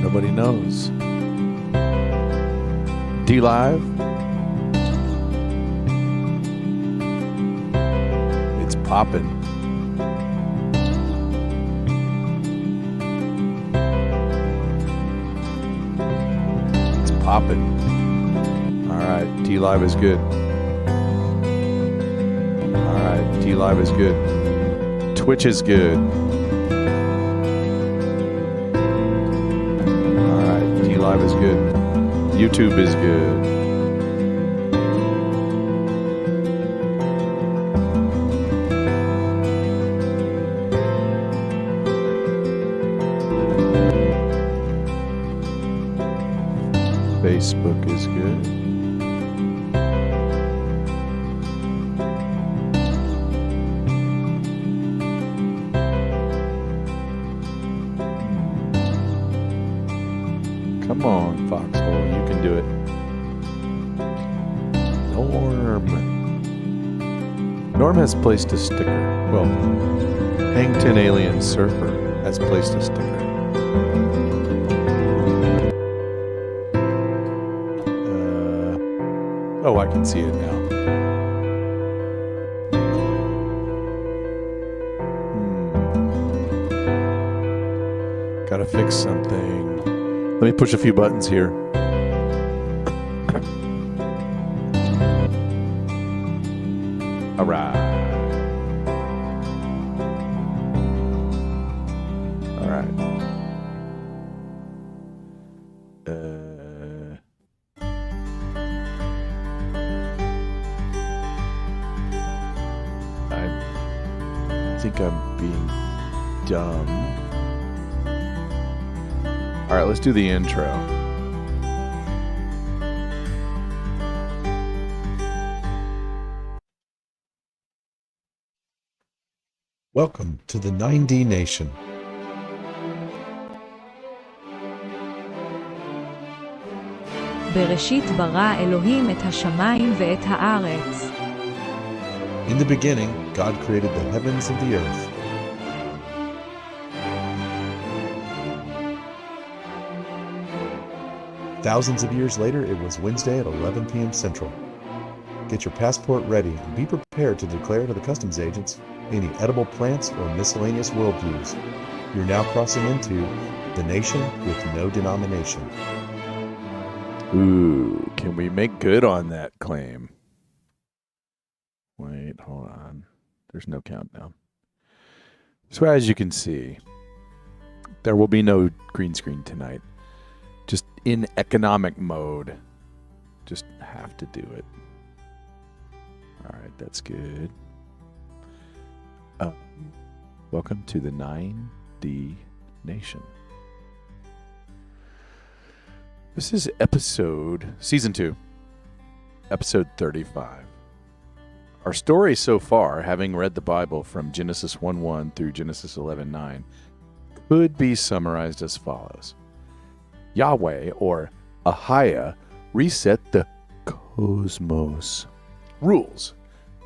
Nobody knows. D-Live. It's poppin'. It's poppin'. All right, D-Live is good. All right, D-Live is good. Twitch is good. All right, D-Live is good. YouTube is good. Facebook is good. Come on, Foxhole, you can do it. Norm has placed a sticker. Well, Hangton Alien Surfer has placed a sticker. Oh, I can see it now. Gotta fix something. Let me push a few buttons here. All right. All right. I think I'm being dumb. All right, let's do the intro. Welcome to the 9dNation. בראשית ברא אלוהים את השמיים ואת הארץ. In the beginning, God created the heavens and the earth. Thousands of years later, it was Wednesday at 11 p.m. Central. Get your passport ready and be prepared to declare to the customs agents any edible plants or miscellaneous worldviews. You're now crossing into the nation with no denomination. Ooh, can we make good on that claim? Wait, hold on. There's no countdown. So as you can see, there will be no green screen tonight. Just in economic mode. Just have to do it. All right, that's good. Welcome to the 9dNation. This is season 2, episode 35. Our story so far, having read the Bible from Genesis 1:1 through Genesis 11:9, could be summarized as follows. Yahweh, or Ahia, reset the cosmos. Rules: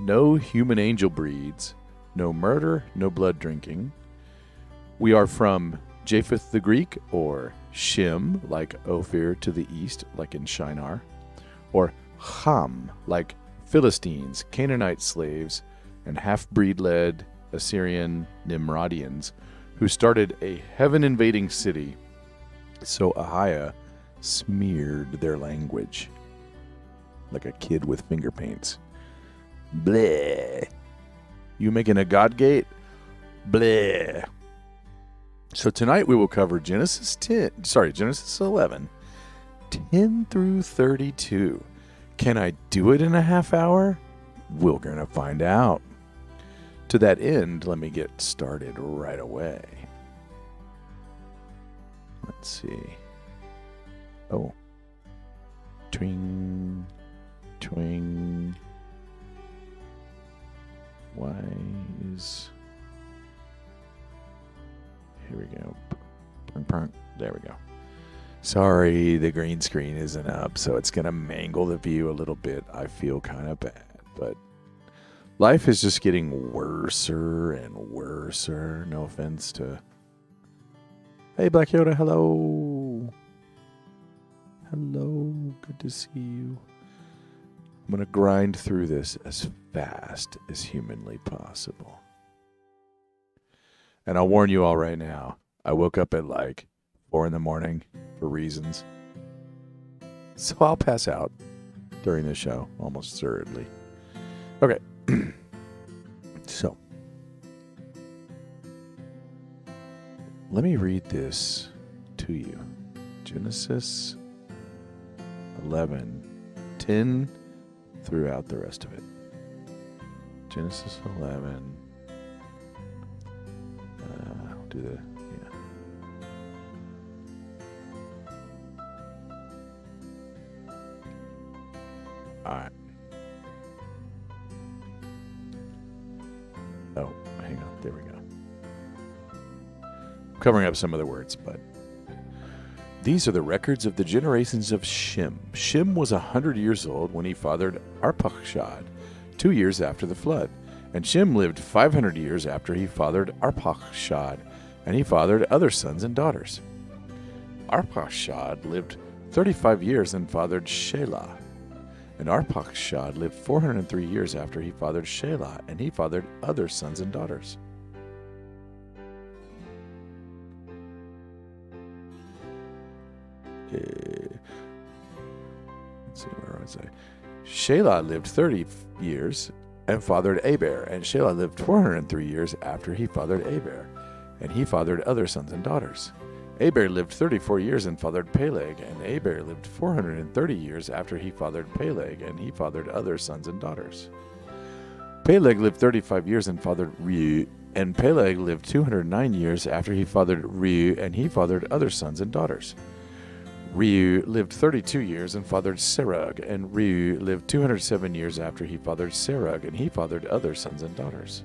no human angel breeds, no murder, no blood drinking. We are from Japheth the Greek, or Shem, like Ophir to the east, like in Shinar, or Ham, like Philistines, Canaanite slaves, and half-breed-led Assyrian Nimrodians, who started a heaven-invading city, so Ahia smeared their language like a kid with finger paints. Bleh. You making a God gate? Bleh. So tonight we will cover Genesis 11, 10 through 32. Can I do it in a half hour? We're going to find out. To that end, let me get started right away. Let's see. Oh. Twing. Twing. Why is... Here we go. There we go. Sorry, the green screen isn't up, so it's going to mangle the view a little bit. I feel kind of bad, but life is just getting worser and worser. No offense to... Hey, Black Yoda, hello. Hello. Good to see you. I'm going to grind through this as fast as humanly possible. And I'll warn you all right now, I woke up at like 4 in the morning for reasons. So I'll pass out during the show, almost certainly. Okay. So, let me read this to you. Genesis 11:10 throughout the rest of it. Genesis 11. I'll do the, All right. Oh, hang on. There we go. I'm covering up some of the words, but these are the records of the generations of Shem. Shem was 100 years old when he fathered Arpachshad, 2 years after the flood. And Shem lived 500 years after he fathered Arpachshad, and he fathered other sons and daughters. Arpachshad lived 35 years and fathered Shelah. And Arpachshad lived 403 years after he fathered Shelah, and he fathered other sons and daughters. Let's see, where was I? Shelah lived 30 years and fathered Aber, and Shelah lived 403 years after he fathered Aber, and he fathered other sons and daughters. Aber lived 34 years and fathered Peleg, and Aber lived 430 years after he fathered Peleg, and he fathered other sons and daughters. Peleg lived 35 years and fathered Reu, and Peleg lived 209 years after he fathered Reu, and he fathered other sons and daughters. Reu lived 32 years and fathered Serug, and Reu lived 207 years after he fathered Serug, and he fathered other sons and daughters.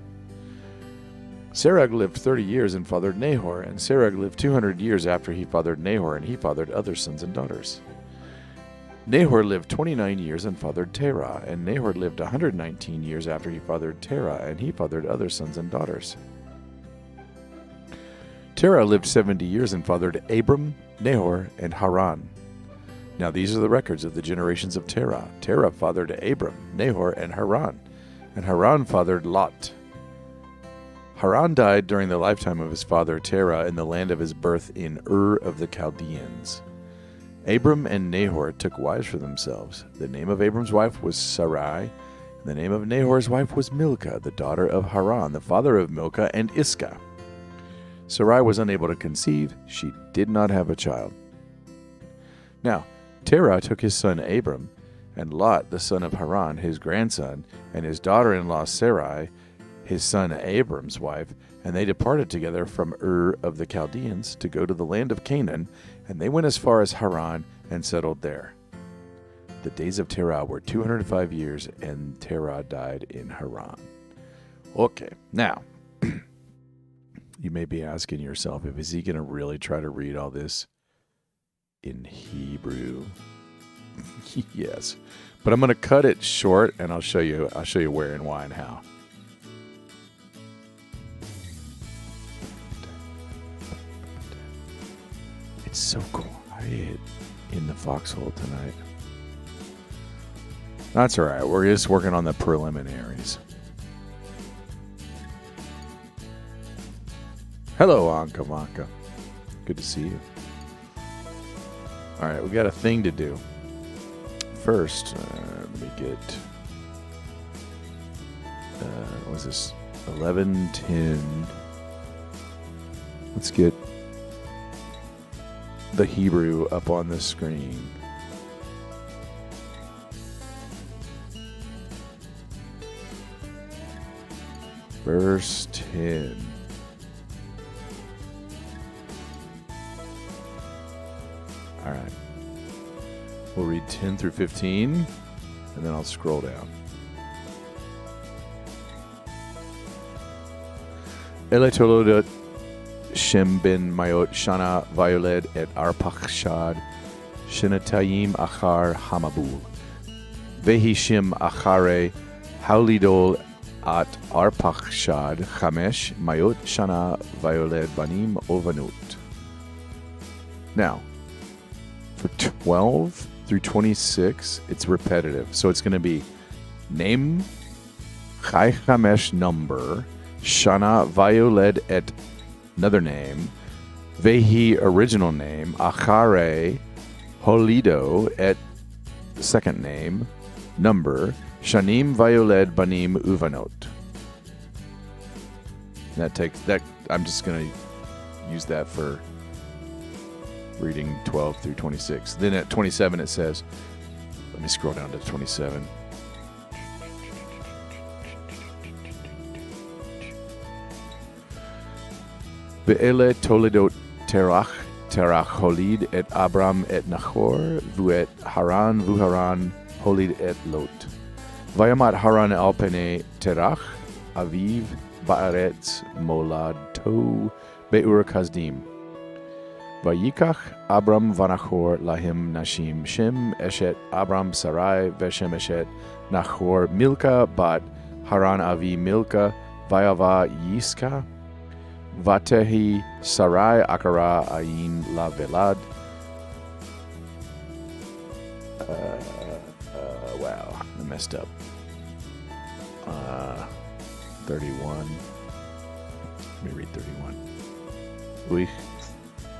Serug lived 30 years and fathered Nahor, and Serug lived 200 years after he fathered Nahor, and he fathered other sons and daughters. Nahor lived 29 years and fathered Terah, and Nahor lived 119 years after he fathered Terah, and he fathered other sons and daughters. Terah lived 70 years and fathered Abram, Nahor, and Haran. Now these are the records of the generations of Terah. Terah fathered Abram, Nahor, and Haran fathered Lot. Haran died during the lifetime of his father Terah in the land of his birth in Ur of the Chaldeans. Abram and Nahor took wives for themselves. The name of Abram's wife was Sarai, and the name of Nahor's wife was Milcah, the daughter of Haran, the father of Milcah and Iscah. Sarai was unable to conceive. She did not have a child. Now, Terah took his son Abram, and Lot, the son of Haran, his grandson, and his daughter-in-law Sarai, his son Abram's wife, and they departed together from Ur of the Chaldeans to go to the land of Canaan, and they went as far as Haran and settled there. The days of Terah were 205 years, and Terah died in Haran. Okay, now, you may be asking yourself, is he going to really try to read all this in Hebrew? Yes, but I'm going to cut it short, and I'll show you where and why and how. It's so quiet in the foxhole tonight. That's all right. We're just working on the preliminaries. Hello, Anka Vanka. Good to see you. All right, we got a thing to do. First, let me get, what was this? 11:10. Let's get the Hebrew up on the screen. Verse 10. All right. We'll read 10 through 15, and then I'll scroll down. Ele tolodot Shem ben Mayot Shana Vayoled et Arpachshad Shenatayim Achar Hamabul Vehi Shem Achare Haulidol at Arpachshad Chamesh Mayot Shana Vayoled Banim Ovanut. Now, For 12 through 26, it's repetitive. So it's going to be name, chai chamesh number, shana vayoled et another name, vehi original name, achare holido et second name, number, shanim vayoled banim uvanot. That I'm just going to use that for reading 12 through 26. Then at 27 it says, let me scroll down to 27. Be'ele toledot terach holid et Abram et Nachor, vuet Haran vuharan holid et Lot. Vayamat Haran al pene terach, aviv ba'aretz moladto be'ur kasdim. Vayikach Abram vanachor lahim nashim Shem eshet Abram Sarai veshem eshet Nachor Milka bat Haran avi Milka vayava Yiska vatehi Sarai akara ayin la velad. Wow, I messed up. 31. Let me read 31. Uich.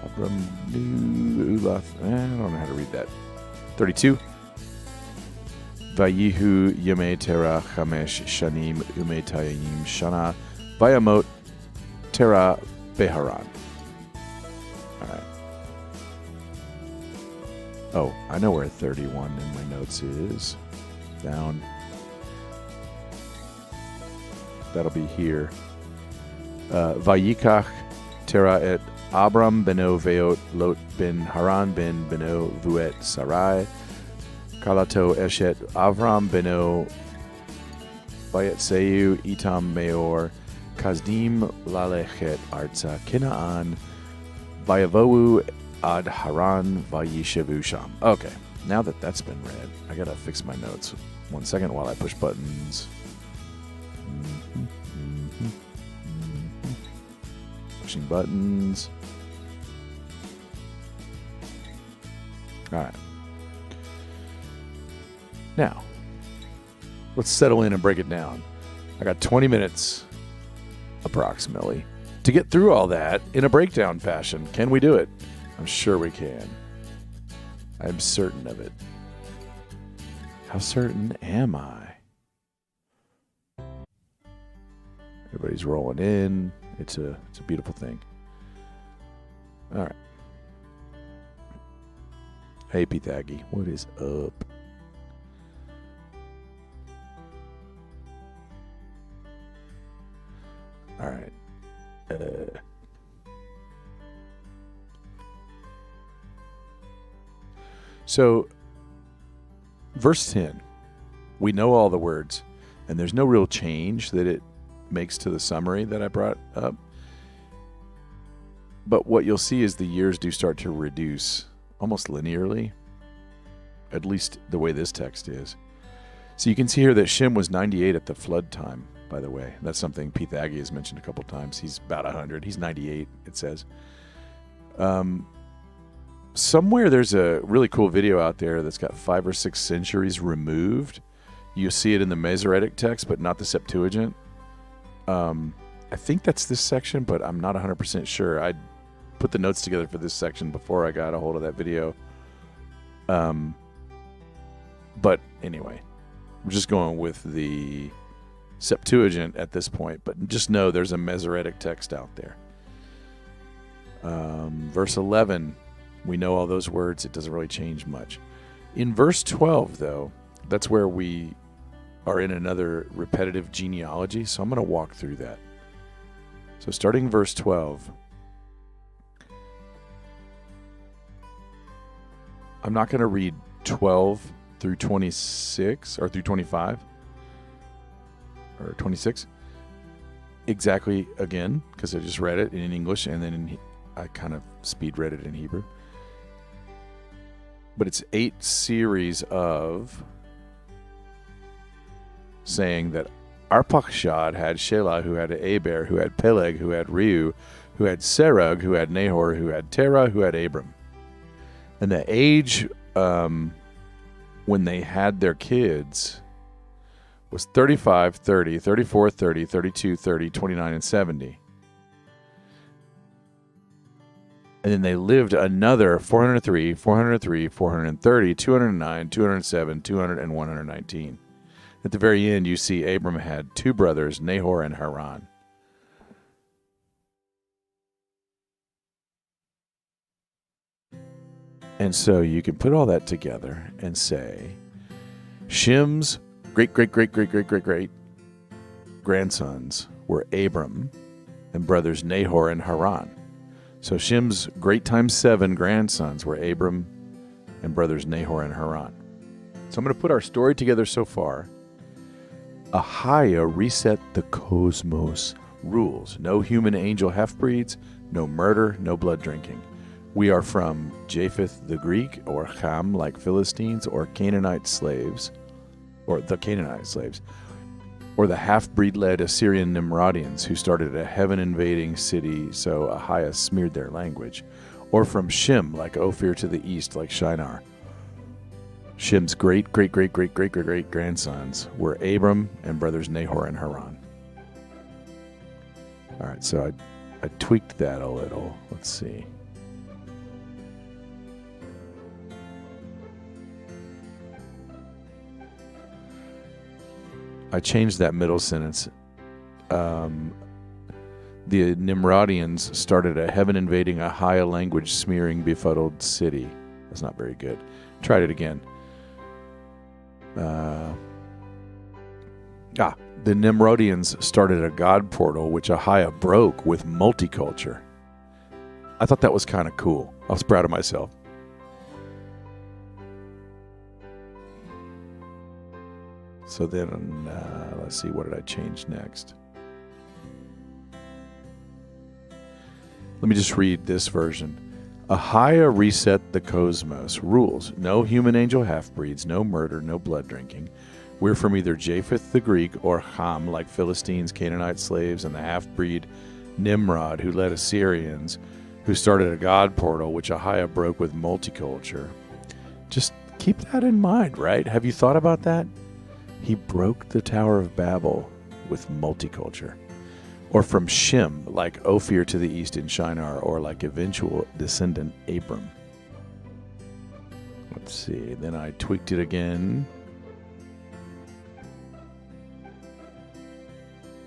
Abram Ulath. I don't know how to read that. 32. Vayihu Yemei Tera Chamesh Shanim Ume Tayim Shana Vayamot Tera Beharan. Alright. Oh, I know where 31 in my notes is. Down. That'll be here. Vayikach Tera et Abram beno veot Lot ben Haran ben beno vuet Sarai Kalato eshet Avram beno vayet seyu itam meor Kasdim lalechet arza Kinaan vayavohu ad Haran vayishevu sham. Okay, now that that's been read, I gotta fix my notes. 1 second while I push buttons. Pushing buttons. All right. Now, let's settle in and break it down. I got 20 minutes, approximately, to get through all that in a breakdown fashion. Can we do it? I'm sure we can. I'm certain of it. How certain am I? Everybody's rolling in. It's a beautiful thing. All right. Hey, Pythaggy, what is up? All right. So, verse 10, we know all the words, and there's no real change that it makes to the summary that I brought up. But what you'll see is the years do start to reduce almost linearly, at least the way this text is. So you can see here that Shem was 98 at the flood time, by the way. That's something Pythaggy has mentioned a couple times. He's about 100. He's 98, it says. Somewhere there's a really cool video out there that's got 5 or 6 centuries removed. You see it in the Masoretic text, but not the Septuagint. I think that's this section, but I'm not 100% sure. I put the notes together for this section before I got a hold of that video. But anyway, I'm just going with the Septuagint at this point, but just know there's a Masoretic text out there. Verse 11, we know all those words. It doesn't really change much. In verse 12, though, that's where we are in another repetitive genealogy, so I'm going to walk through that. So starting verse 12, I'm not going to read 12 through 26 or through 25 or 26 exactly again, because I just read it in English and then I kind of speed read it in Hebrew. But it's 8 series of saying that Arpachshad had Shelah, who had Eber, who had Peleg, who had Reu, who had Serug, who had Nahor, who had Terah, who had Abram. And the age when they had their kids was 35, 30, 34, 30, 32, 30, 29, and 70. And then they lived another 403, 403, 430, 209, 207, 200, and 119. At the very end, you see Abram had two brothers, Nahor and Haran. And so you can put all that together and say, Shem's great grandsons were Abram and brothers Nahor and Haran. So Shem's great times 7 grandsons were Abram and brothers Nahor and Haran. So I'm going to put our story together so far. Ahia reset the cosmos rules. No human angel half-breeds, no murder, no blood drinking. We are from Japheth the Greek, or Ham like Philistines, or Canaanite slaves, or the Canaanite slaves, or the half-breed-led Assyrian Nimrodians who started a heaven-invading city, so Ahia smeared their language, or from Shem, like Ophir to the east, like Shinar. Shem's great-great-great-great-great-great-grandsons were Abram and brothers Nahor and Haran. All right, so I tweaked that a little. Let's see. I changed that middle sentence. The Nimrodians started a heaven-invading Ahia language smearing befuddled city. That's not very good. Tried it again. The Nimrodians started a god portal which Ahia broke with multiculture. I thought that was kind of cool. I was proud of myself. So then, let's see, what did I change next? Let me just read this version. Ahia reset the cosmos rules. No human angel half-breeds, no murder, no blood drinking. We're from either Japheth the Greek or Ham, like Philistines, Canaanite slaves, and the half-breed Nimrod, who led Assyrians, who started a god portal, which Ahia broke with multiculture. Just keep that in mind, right? Have you thought about that? He broke the Tower of Babel with multiculture. Or from Shem, like Ophir to the east in Shinar, or like eventual descendant Abram. Let's see, then I tweaked it again.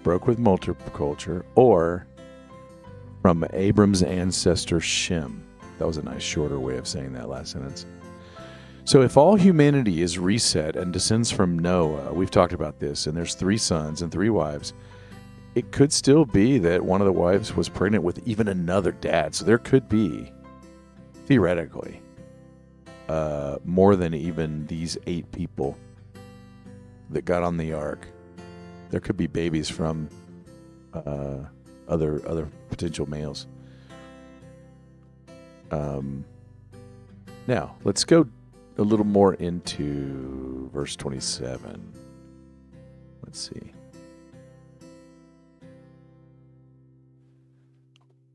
Broke with multiculture, or from Abram's ancestor Shem. That was a nice shorter way of saying that last sentence. So if all humanity is reset and descends from Noah, we've talked about this, and there's 3 sons and 3 wives, it could still be that one of the wives was pregnant with even another dad. So there could be, theoretically, more than even these 8 people that got on the ark. There could be babies from other potential males. Now, let's go a little more into verse 27. Let's see.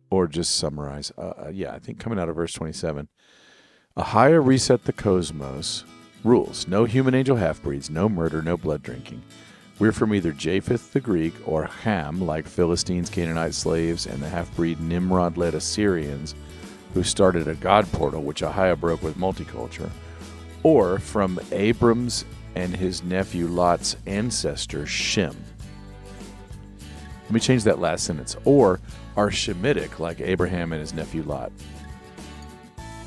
Or just summarize. I think coming out of verse 27. Ahia reset the cosmos rules. No human angel half-breeds, no murder, no blood drinking. We're from either Japheth the Greek or Ham, like Philistines, Canaanite slaves, and the half-breed Nimrod-led Assyrians, who started a god portal, which Ahia broke with multiculture. Or from Abram's and his nephew Lot's ancestor, Shem. Let me change that last sentence. Or are Shemitic, like Abraham and his nephew Lot.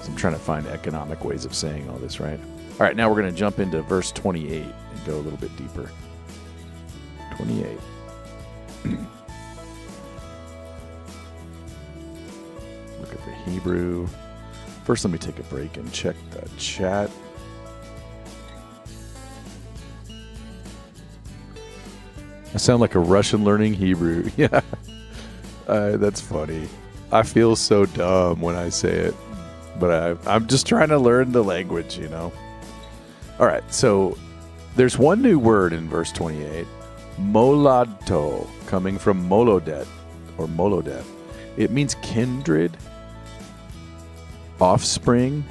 So I'm trying to find economic ways of saying all this, right? All right, now we're going to jump into verse 28 and go a little bit deeper. 28. Look at the Hebrew. First, let me take a break and check the chat. I sound like a Russian learning Hebrew. Yeah, that's funny. I feel so dumb when I say it, but I'm just trying to learn the language, you know. All right, so there's one new word in verse 28, moladto, coming from molodet, or molodet. It means kindred, offspring,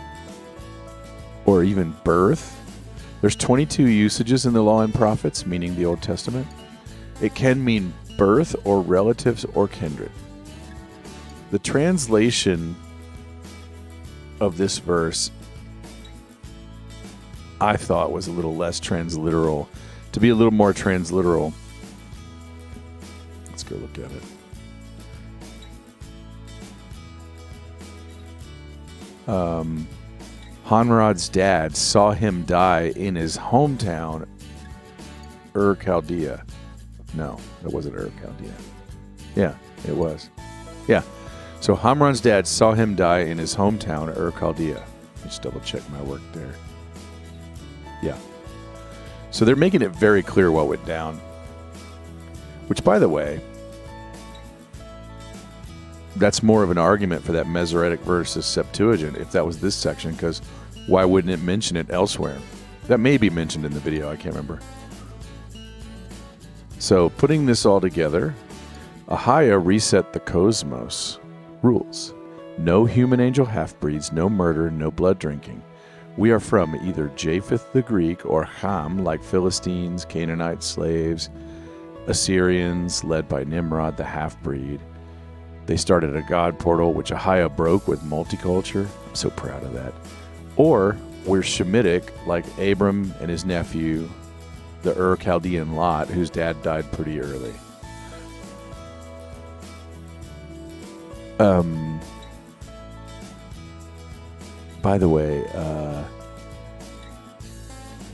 or even birth. There's 22 usages in the Law and Prophets, meaning the Old Testament. It can mean birth or relatives or kindred. The translation of this verse, I thought, was a little less transliteral. To be a little more transliteral, let's go look at it. Hanrod's dad saw him die in his hometown, Chaldea. No, that wasn't Chaldea. Yeah, it was. Yeah. So Hamron's dad saw him die in his hometown, Chaldea. Just double check my work there. Yeah. So they're making it very clear what went down. Which, by the way, that's more of an argument for that Masoretic versus Septuagint if that was this section, because why wouldn't it mention it elsewhere? That may be mentioned in the video, I can't remember. So putting this all together, Ahia reset the cosmos rules. No human angel half-breeds, no murder, no blood drinking. We are from either Japheth the Greek or Ham, like Philistines, Canaanite slaves, Assyrians, led by Nimrod the half-breed. They started a god portal, which Ahia broke with multiculture. I'm so proud of that. Or we're Shemitic, like Abram and his nephew, the Chaldean Lot, whose dad died pretty early. By the way,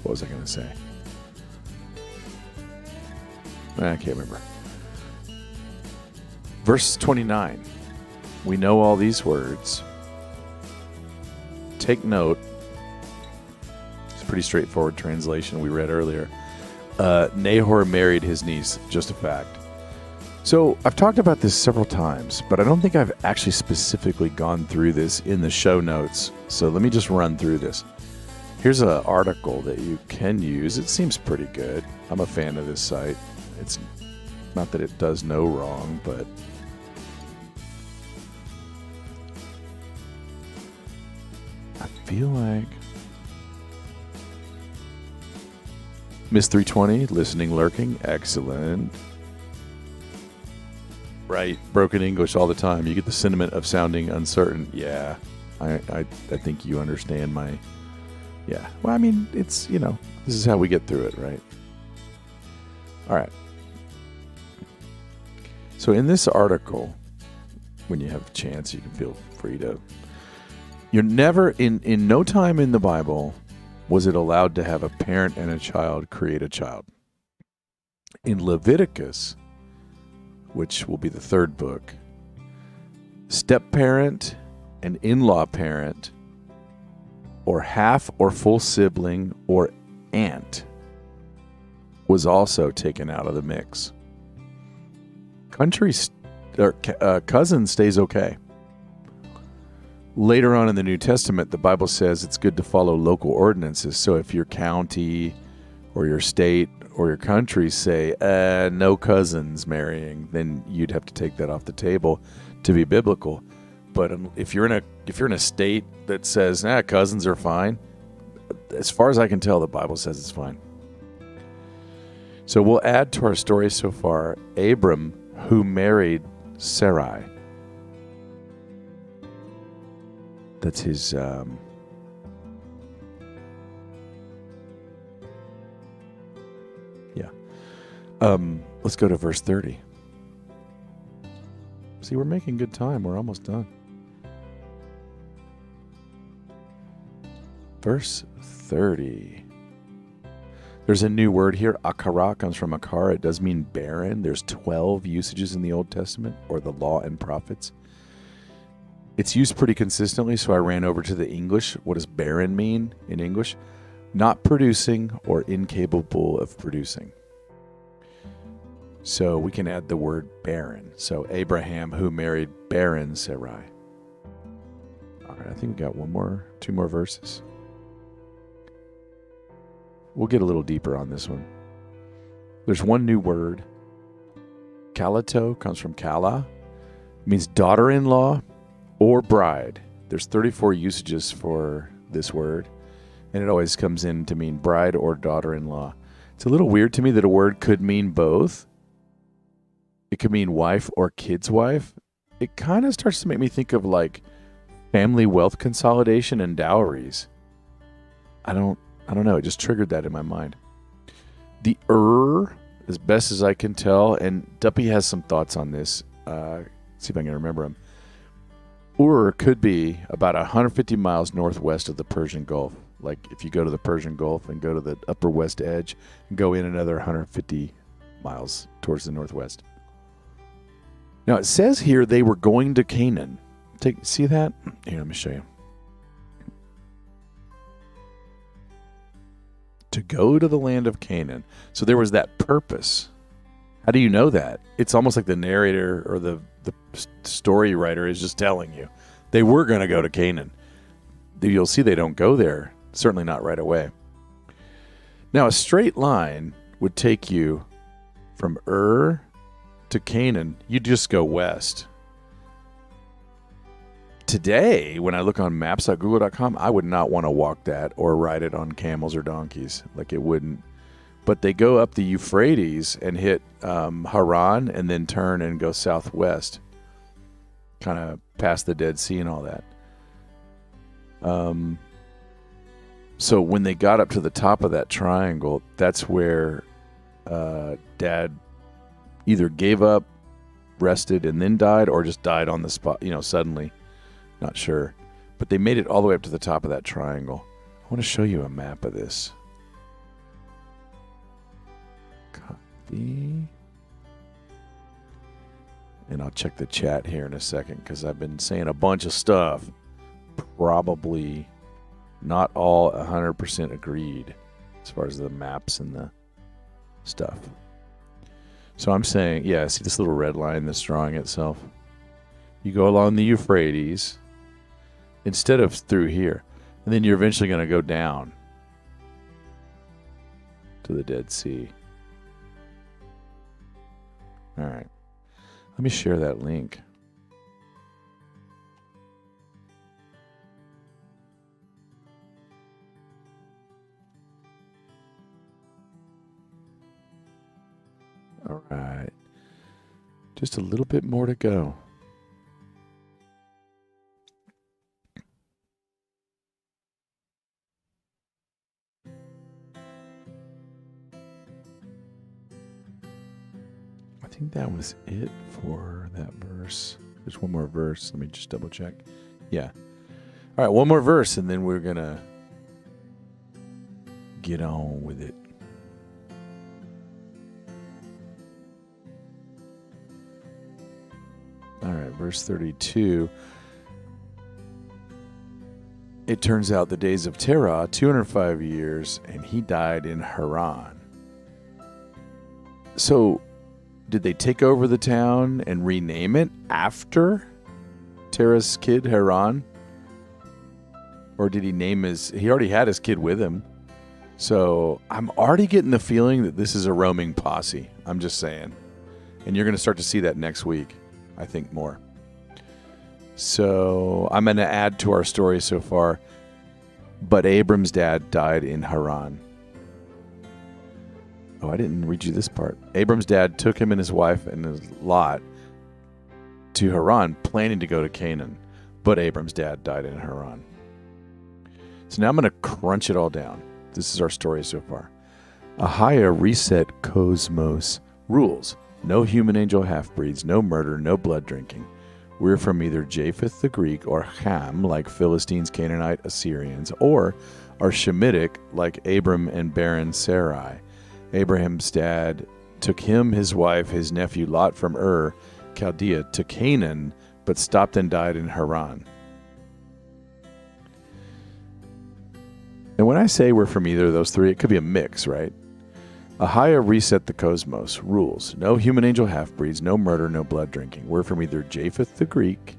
what was I going to say? I can't remember. Verse 29. We know all these words. Take note. It's a pretty straightforward translation we read earlier. Nahor married his niece. Just a fact. So I've talked about this several times, but I don't think I've actually specifically gone through this in the show notes. So let me just run through this. Here's an article that you can use. It seems pretty good. I'm a fan of this site. It's not that it does no wrong, but I feel like Miss 320, listening, lurking, excellent. Right, broken English all the time. You get the sentiment of sounding uncertain. Yeah, I think you understand my... Yeah, well, I mean, it's, you know, this is how we get through it, right? All right. So in this article, when you have a chance, you can feel free to... You're never, in no time in the Bible, was it allowed to have a parent and a child create a child. In Leviticus, which will be the third book, step-parent and in-law parent, or half or full sibling or aunt, was also taken out of the mix. Cousin stays okay. Later on in the New Testament, the Bible says it's good to follow local ordinances. So if your county or your state or your country say no cousins marrying, then you'd have to take that off the table to be biblical. But if you're in a state that says cousins are fine, as far as I can tell, the Bible says it's fine. So we'll add to our story so far Abram, who married Sarai. That's his let's go to verse 30. See, we're making good time. We're almost done. Verse 30. There's a new word here. Akara comes from akar. It does mean barren. There's 12 usages in the Old Testament, or the Law and Prophets. It's used pretty consistently, so I ran over to the English. What does barren mean in English? Not producing or incapable of producing. So we can add the word barren. So Abraham, who married barren Sarai. All right, I think we got two more verses. We'll get a little deeper on this one. There's one new word. Calato comes from kala. It means daughter-in-law or bride. There's 34 usages for this word. And it always comes in to mean bride or daughter-in-law. It's a little weird to me that a word could mean both. It could mean wife or kid's wife. It kind of starts to make me think of like family wealth consolidation and dowries. I don't know. It just triggered that in my mind. The as best as I can tell, and Duppy has some thoughts on this. See if I can remember them. Could be about 150 miles northwest of the Persian Gulf. Like if you go to the Persian Gulf and go to the upper west edge and go in another 150 miles towards the northwest. Now it says here they were going to Canaan. See that? Here, let me show you. To go to the land of Canaan. So there was that purpose. How do you know that? It's almost like the narrator or the story writer is just telling you. They were going to go to Canaan. You'll see they don't go there. Certainly not right away. Now, a straight line would take you from to Canaan. You'd just go west. Today, when I look on maps.google.com, I would not want to walk that or ride it on camels or donkeys. Like it wouldn't. But they go up the Euphrates and hit Haran and then turn and go southwest, kind of past the Dead Sea and all that. So when they got up to the top of that triangle, that's where Dad either gave up, rested, and then died, or just died on the spot, suddenly. Not sure. But they made it all the way up to the top of that triangle. I want to show you a map of this. Copy. And I'll check the chat here in a second because I've been saying a bunch of stuff. Probably not all 100% agreed as far as the maps and the stuff. So I'm saying, yeah, see this little red line that's drawing itself? You go along the Euphrates instead of through here. And then you're eventually going to go down to the Dead Sea. All right. Let me share that link. All right. Just a little bit more to go. I think that was it for that verse. There's one more verse. Let me just double check. Yeah. All right, one more verse, and then we're going to get on with it. All right, verse 32. It turns out the days of Terah, 205 years, and he died in Haran. So, did they take over the town and rename it after Terah's kid, Haran? Or did he name he already had his kid with him. So I'm already getting the feeling that this is a roaming posse. I'm just saying. And you're going to start to see that next week, I think, more. So I'm going to add to our story so far. But Abram's dad died in Haran. Oh, I didn't read you this part. Abram's dad took him and his wife and his Lot to Haran, planning to go to Canaan. But Abram's dad died in Haran. So now I'm going to crunch it all down. This is our story so far. Ahia reset cosmos rules. No human angel half-breeds, no murder, no blood drinking. We're from either Japheth the Greek or Ham, like Philistines, Canaanite, Assyrians, or are Shemitic, like Abram and barren Sarai. Abraham's dad took him, his wife, his nephew Lot from Chaldea, to Canaan, but stopped and died in Haran. And when I say we're from either of those three, it could be a mix, right? Ahia reset the cosmos rules. No human angel half-breeds, no murder, no blood drinking. We're from either Japheth the Greek,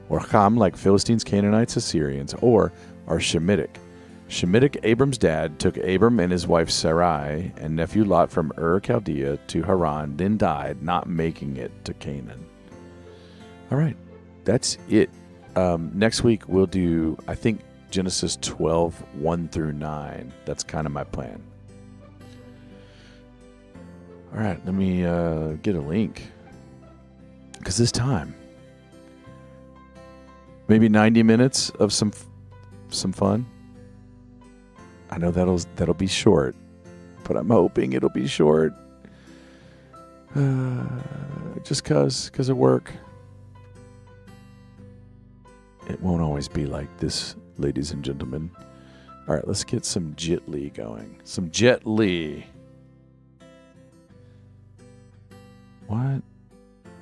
or Ham, like Philistines, Canaanites, Assyrians, or are Shemitic. Shemitic, Abram's dad, took Abram and his wife Sarai and nephew Lot from Chaldea to Haran, then died, not making it to Canaan. All right, that's it. Next week we'll do, I think Genesis 12, 1 through 9. That's kind of my plan. All right, let me get a link. Because this time, maybe 90 minutes of some fun. I know that'll be short, but I'm hoping it'll be short. Just because of work. It won't always be like this, ladies and gentlemen. All right, let's get some Jet Li going. Some Jet Li. What?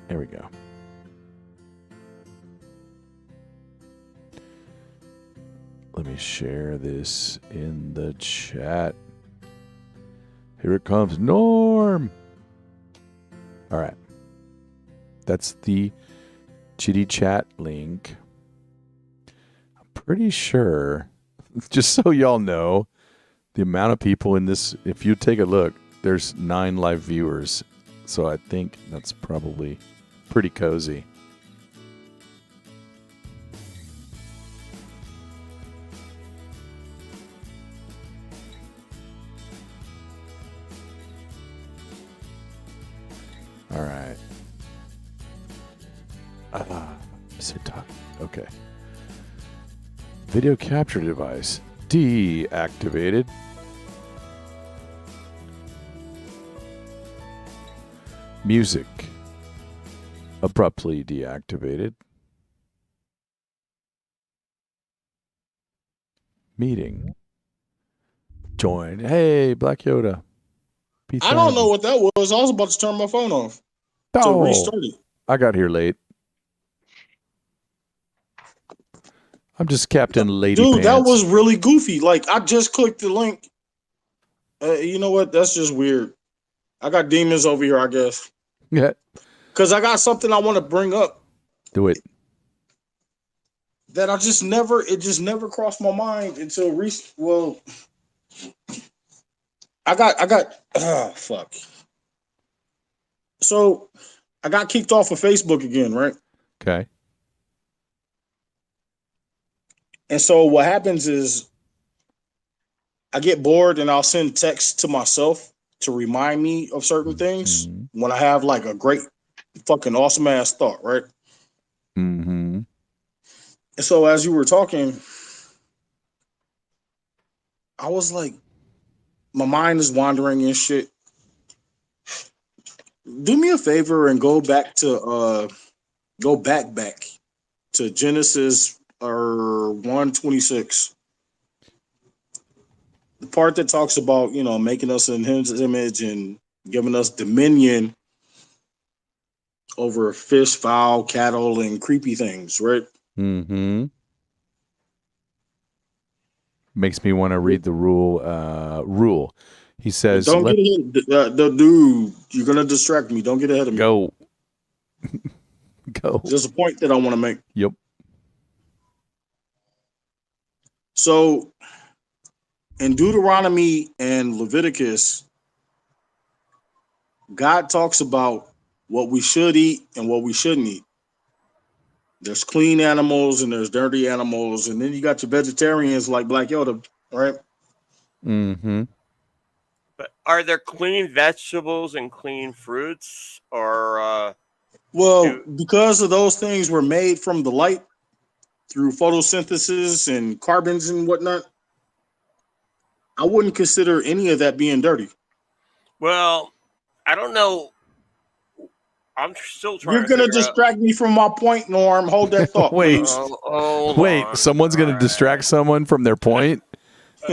There we go. Let me share this in the chat. Here it comes. Norm! All right. That's the Chitty Chat link. I'm pretty sure, just so y'all know, the amount of people in this, if you take a look, there's 9 live viewers. So I think that's probably pretty cozy. All right. Sit talk. Okay. Video capture device deactivated. Music abruptly deactivated. Meeting. Join. Hey, Black Yoda. I don't know what that was. I was about to turn my phone off to restart it. I got here late. I'm just Captain Lady Dude, Pants. that was really goofy. Like, I just clicked the link. You know what? That's just weird. I got demons over here, I guess. Yeah. Because I got something I want to bring up. Do it. That it just never crossed my mind until well, I got fuck. So I got kicked off of Facebook again, right? Okay. And so what happens is I get bored and I'll send texts to myself to remind me of certain things when I have like a great fucking awesome ass thought, right? Mm-hmm. And so as you were talking, I was like, my mind is wandering and shit. Do me a favor and go back to Genesis or 1:26. The part that talks about, making us in his image and giving us dominion over fish, fowl, cattle, and creepy things, right? Mm-hmm. Makes me want to read the rule. He says, "Don't get ahead, dude. You're gonna distract me. Don't get ahead of me. Go. Go. There's a point that I want to make. Yep. So, in Deuteronomy and Leviticus, God talks about what we should eat and what we shouldn't eat. There's clean animals and there's dirty animals, and then you got your vegetarians like Black Yoda, right? Mm-hmm. But are there clean vegetables and clean fruits, or? Because of those things were made from the light through photosynthesis and carbons and whatnot, I wouldn't consider any of that being dirty. Well, I don't know. I'm still trying. You're gonna distract me from my point, Norm. Hold that thought, Wait. please. Wait, someone's gonna distract someone from their point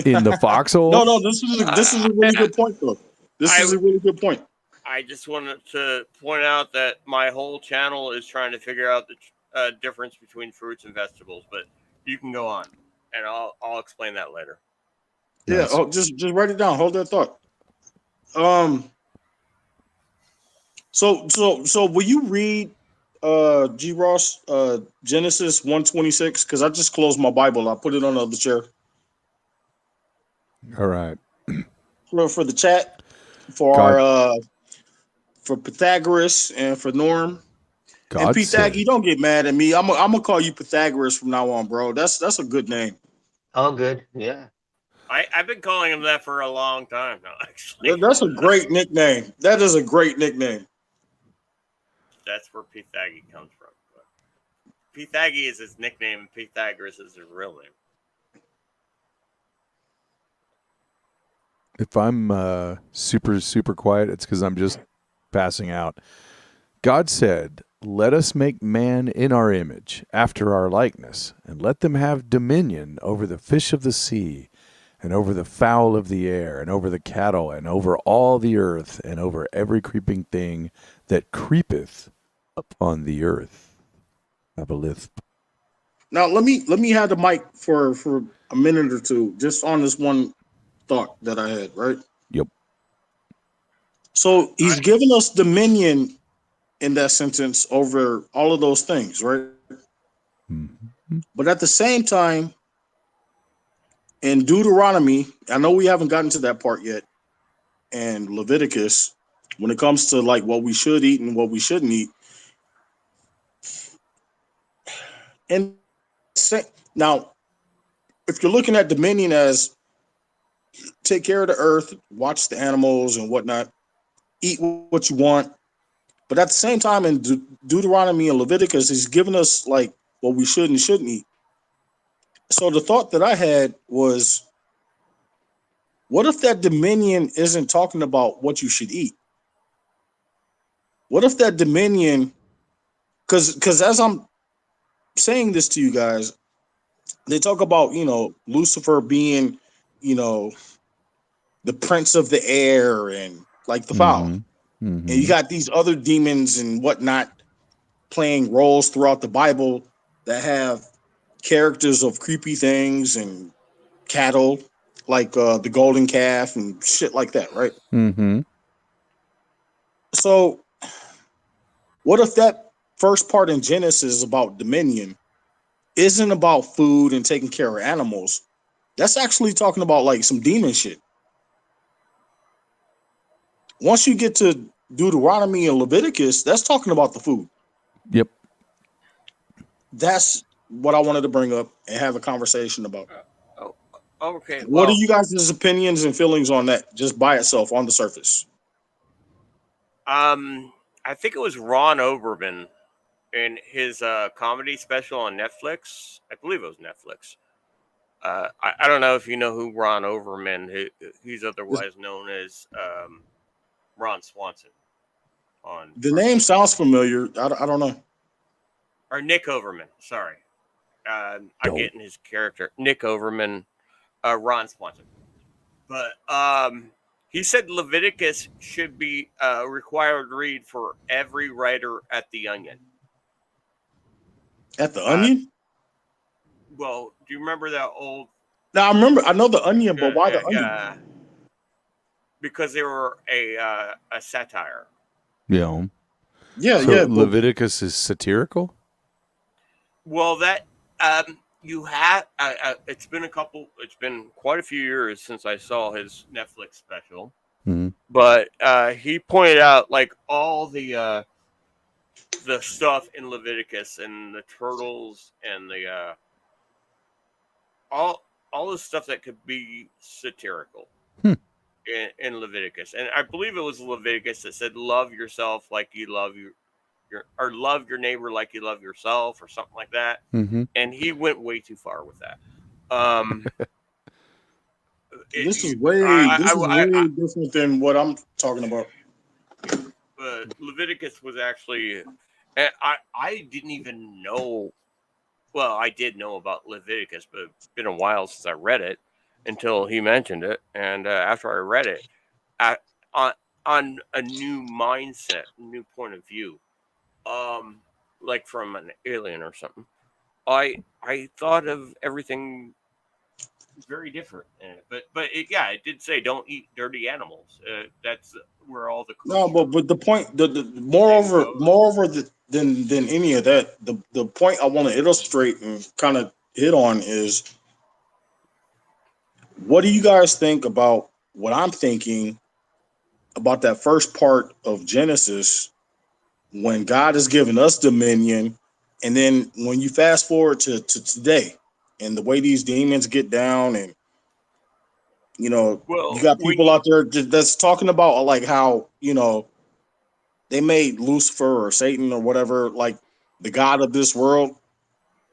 in the foxhole? No, this is a really good point, though. This is a really good point. I just wanted to point out that my whole channel is trying to figure out the difference between fruits and vegetables, but you can go on, and I'll explain that later. Yeah, Nice. just write it down. Hold that thought. So will you read G Ross Genesis 1:26? Because I just closed my Bible. I put it on the other chair. All right. For the chat, for Pythagoras and for Norm. And Pythag, you don't get mad at me. I'm gonna call you Pythagoras from now on, bro. That's a good name. All good. Yeah. I've been calling him that for a long time now, actually. That's a great nickname. That is a great nickname. That's where Pythaggy comes from. But Pythaggy is his nickname, and Pythagoras is his real name. If I'm super quiet, it's because I'm just passing out. God said, "Let us make man in our image, after our likeness, and let them have dominion over the fish of the sea, and over the fowl of the air, and over the cattle, and over all the earth, and over every creeping thing that creepeth upon the earth." I have a lisp. Now let me have the mic for a minute or two, just on this one thought that I had, right? Yep. So he's given us dominion in that sentence over all of those things, right? Mm-hmm. But at the same time, in Deuteronomy, I know we haven't gotten to that part yet, and Leviticus, when it comes to like what we should eat and what we shouldn't eat, and now, if you're looking at dominion as take care of the earth, watch the animals and whatnot, eat what you want, but at the same time in Deuteronomy and Leviticus, he's given us like what we should and shouldn't eat. So the thought that I had was, what if that dominion isn't talking about what you should eat? What if that dominion, because as I'm saying this to you guys, they talk about, Lucifer being, the prince of the air and like the foul. Mm-hmm. Mm-hmm. And you got these other demons and whatnot playing roles throughout the Bible that have characters of creepy things and cattle, like the golden calf and shit like that, right? Mm-hmm. So what if that first part in Genesis about dominion isn't about food and taking care of animals? That's actually talking about like some demon shit. Once you get to Deuteronomy and Leviticus, that's talking about the food. Yep. That's what I wanted to bring up and have a conversation about. Okay. What are you guys' opinions and feelings on that, just by itself on the surface? I think it was Ron Oberman in his comedy special on Netflix. I believe it was Netflix. I don't know if you know who Ron Overman. He's otherwise known as Ron Swanson. On the name sounds familiar. I don't know. Or Nick Overman. Sorry, I'm getting his character Nick Overman, Ron Swanson. But he said Leviticus should be required read for every writer at the Onion. At the Onion? Well, do you remember that old? Now I know the Onion, but why the Onion? Because they were a satire. Yeah. Yeah, so yeah. Leviticus is satirical? Well, that you have. It's been quite a few years since I saw his Netflix special. Mm-hmm. But he pointed out like all the stuff in Leviticus and the turtles and the all the stuff that could be satirical in Leviticus. And I believe it was Leviticus that said, "Love yourself like you love or love your neighbor like you love yourself," or something like that. Mm-hmm. And he went way too far with that. This is way different than what I'm talking about. Leviticus was actually, and I didn't even know. Well, I did know about Leviticus, but it's been a while since I read it until he mentioned it. And after I read it, on a new mindset, new point of view, like from an alien or something, I thought of everything very different in it. But it did say don't eat dirty animals. That's where all the but the point, the moreover than any of that, the point I want to illustrate and kind of hit on is, what do you guys think about what I'm thinking about that first part of Genesis when God has given us dominion, and then when you fast forward to today, and the way these demons get down, and you Well, got when people out there that's talking about like how they made Lucifer or Satan or whatever like the god of this world.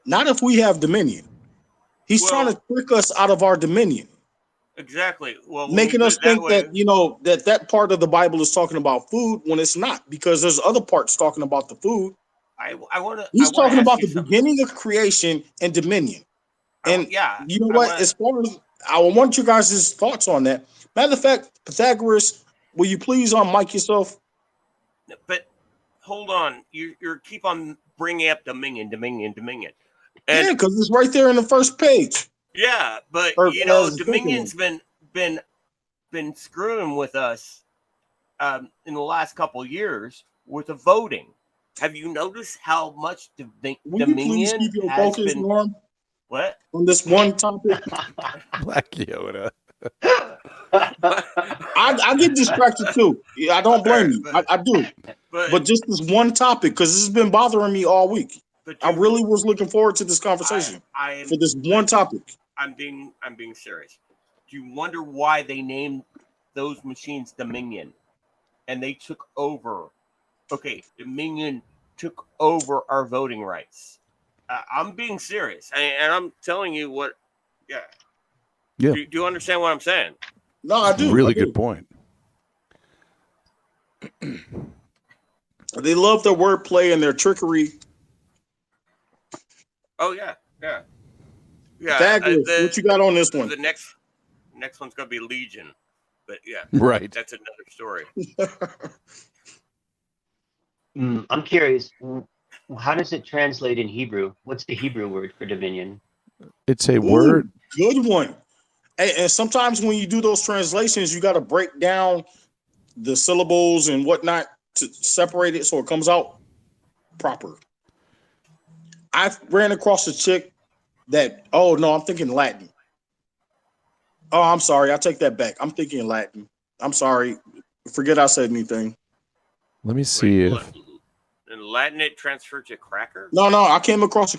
Not if we have dominion. He's trying to trick us out of our dominion. Exactly. Well, when making you us put it that think way, that that part of the Bible is talking about food when it's not, because there's other parts talking about the food. I want to. He's talking ask about you the something. beginning of creation and dominion. And yeah, you know what? As far as I want you guys' thoughts on that. Matter of fact, Pythagoras, will you please mic yourself? But hold on, you're keep on bringing up dominion. And, yeah, because it's right there in the first page. Yeah, but Dominion's been screwing with us in the last couple of years with the voting. Have you noticed how much Dominion keep your has focus, been? Norm, What on this one topic? Black Yoda. I get distracted too. Yeah, I don't blame you. I do. But just this one topic, because this has been bothering me all week. I really was looking forward to this conversation for this one topic. I'm being serious. Do you wonder why they named those machines Dominion? And they took over. Okay, Dominion took over our voting rights. I'm being serious, and I'm telling you what. Yeah. Yeah. Do you understand what I'm saying? No, I do. Really good point. They love their wordplay and their trickery. Oh yeah. What you got on this one? The next one's gonna be Legion, but yeah, right. That's another story. I'm curious. How does it translate in Hebrew? What's the Hebrew word for dominion? It's a word. Good one. And sometimes when you do those translations, you got to break down the syllables and whatnot to separate it so it comes out proper. I ran across a chick that, oh no, I'm thinking Latin. Oh, I'm sorry. I take that back. I'm thinking Latin. I'm sorry. Forget I said anything. Let me see if in Latin it transferred to cracker. No, I came across a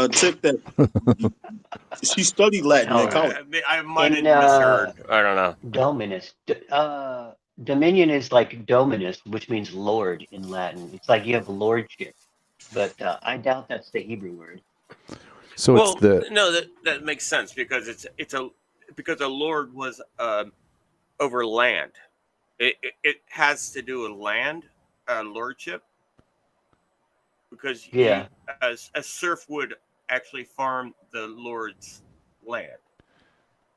chick that she studied Latin in college. I might have misheard. I don't know. Dominus. Dominion is like dominus, which means lord in Latin. It's like you have lordship, but I doubt that's the Hebrew word. So that makes sense because because a lord was over land. It has to do with land, lordship. Because a serf would actually farm the lord's land.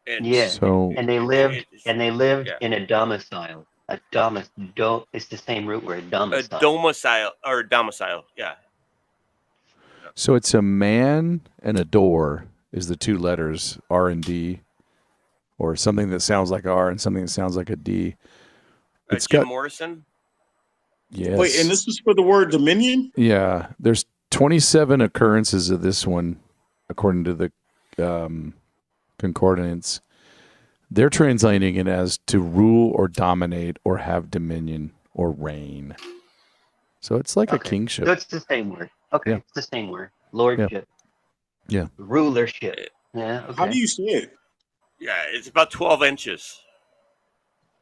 And and they lived in a domicile. It's the same root word, domicile. A domicile, yeah. So it's a man and a door is the two letters R and D, or something that sounds like R and something that sounds like a D. It's Jim Morrison. Yes. Wait, and this is for the word dominion? Yeah, there's 27 occurrences of this one, according to the concordance. They're translating it as to rule or dominate or have dominion or reign. So it's like a kingship. So it's the same word. Okay, it's the same word. Lordship. Yeah. Rulership. Yeah. Okay. How do you say it? Yeah, it's about 12 inches.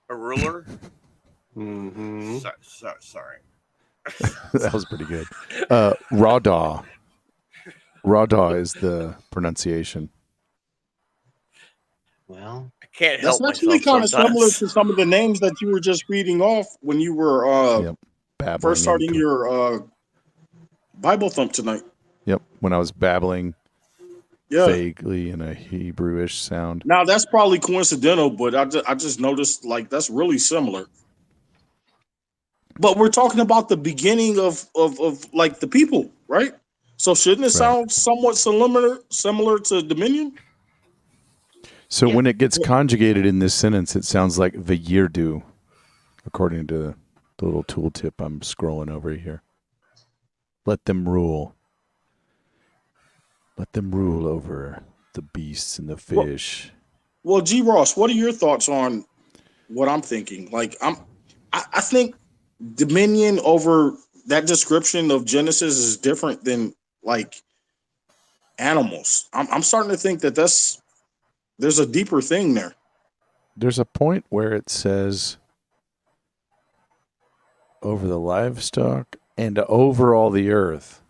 A ruler. Mm-hmm. Sorry. That was pretty good. Rada. Rada is the pronunciation. Well, I can't help myself. That's actually kind of sometimes. similar to some of the names that you were just reading off when you were first starting your Bible thump tonight. Yep, when I was babbling vaguely in a Hebrewish sound. Now that's probably coincidental, but I just noticed like that's really similar. But we're talking about the beginning of like the people, right? So shouldn't it sound somewhat similar to dominion? So when it gets conjugated in this sentence, it sounds like the Yirdu, according to the little tooltip I'm scrolling over here. Let them rule. Let them rule over the beasts and the fish. Well, G. Ross, what are your thoughts on what I'm thinking? Like I think dominion over that description of Genesis is different than like animals. I'm starting to think that there's a deeper thing there. There's a point where it says over the livestock and over all the earth.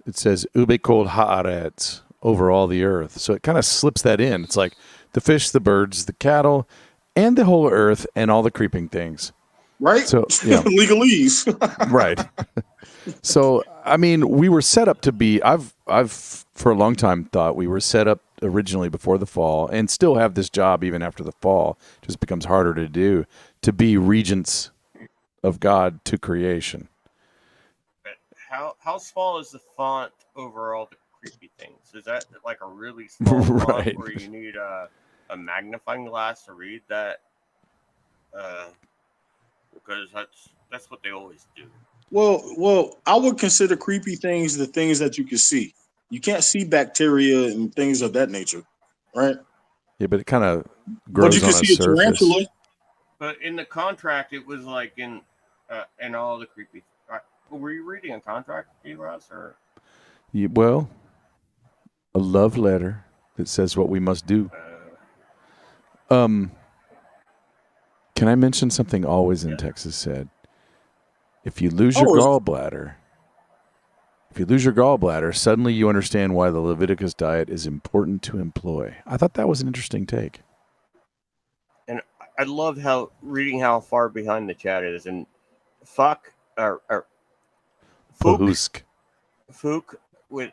It says ube kol haaretz, over all the earth. So it kind of slips that in. It's like the fish, the birds, the cattle, and the whole earth and all the creeping things. Right? So, yeah. Legalese. Right. So, I mean, we were set up to be, I've for a long time thought we were set up originally before the fall and still have this job even after the fall. It just becomes harder to do, to be regents of God to creation. But how small is the font over all the creepy things? Is that like a really small Right. font where you need a magnifying glass to read that? Because that's what they always do. Well, I would consider creepy things the things that you can see. You can't see bacteria and things of that nature, right? Yeah, but it kind of But grows you on can a see a surface. tarantula. But in the contract, it was like in all the creepy. Were you reading a contract, Ross, or? Well, a love letter that says what we must do. Can I mention something always in Texas said? If you lose your gallbladder, suddenly you understand why the Leviticus diet is important to employ. I thought that was an interesting take. And I love reading how far behind the chat is. And fuck or Pahusk. Fook with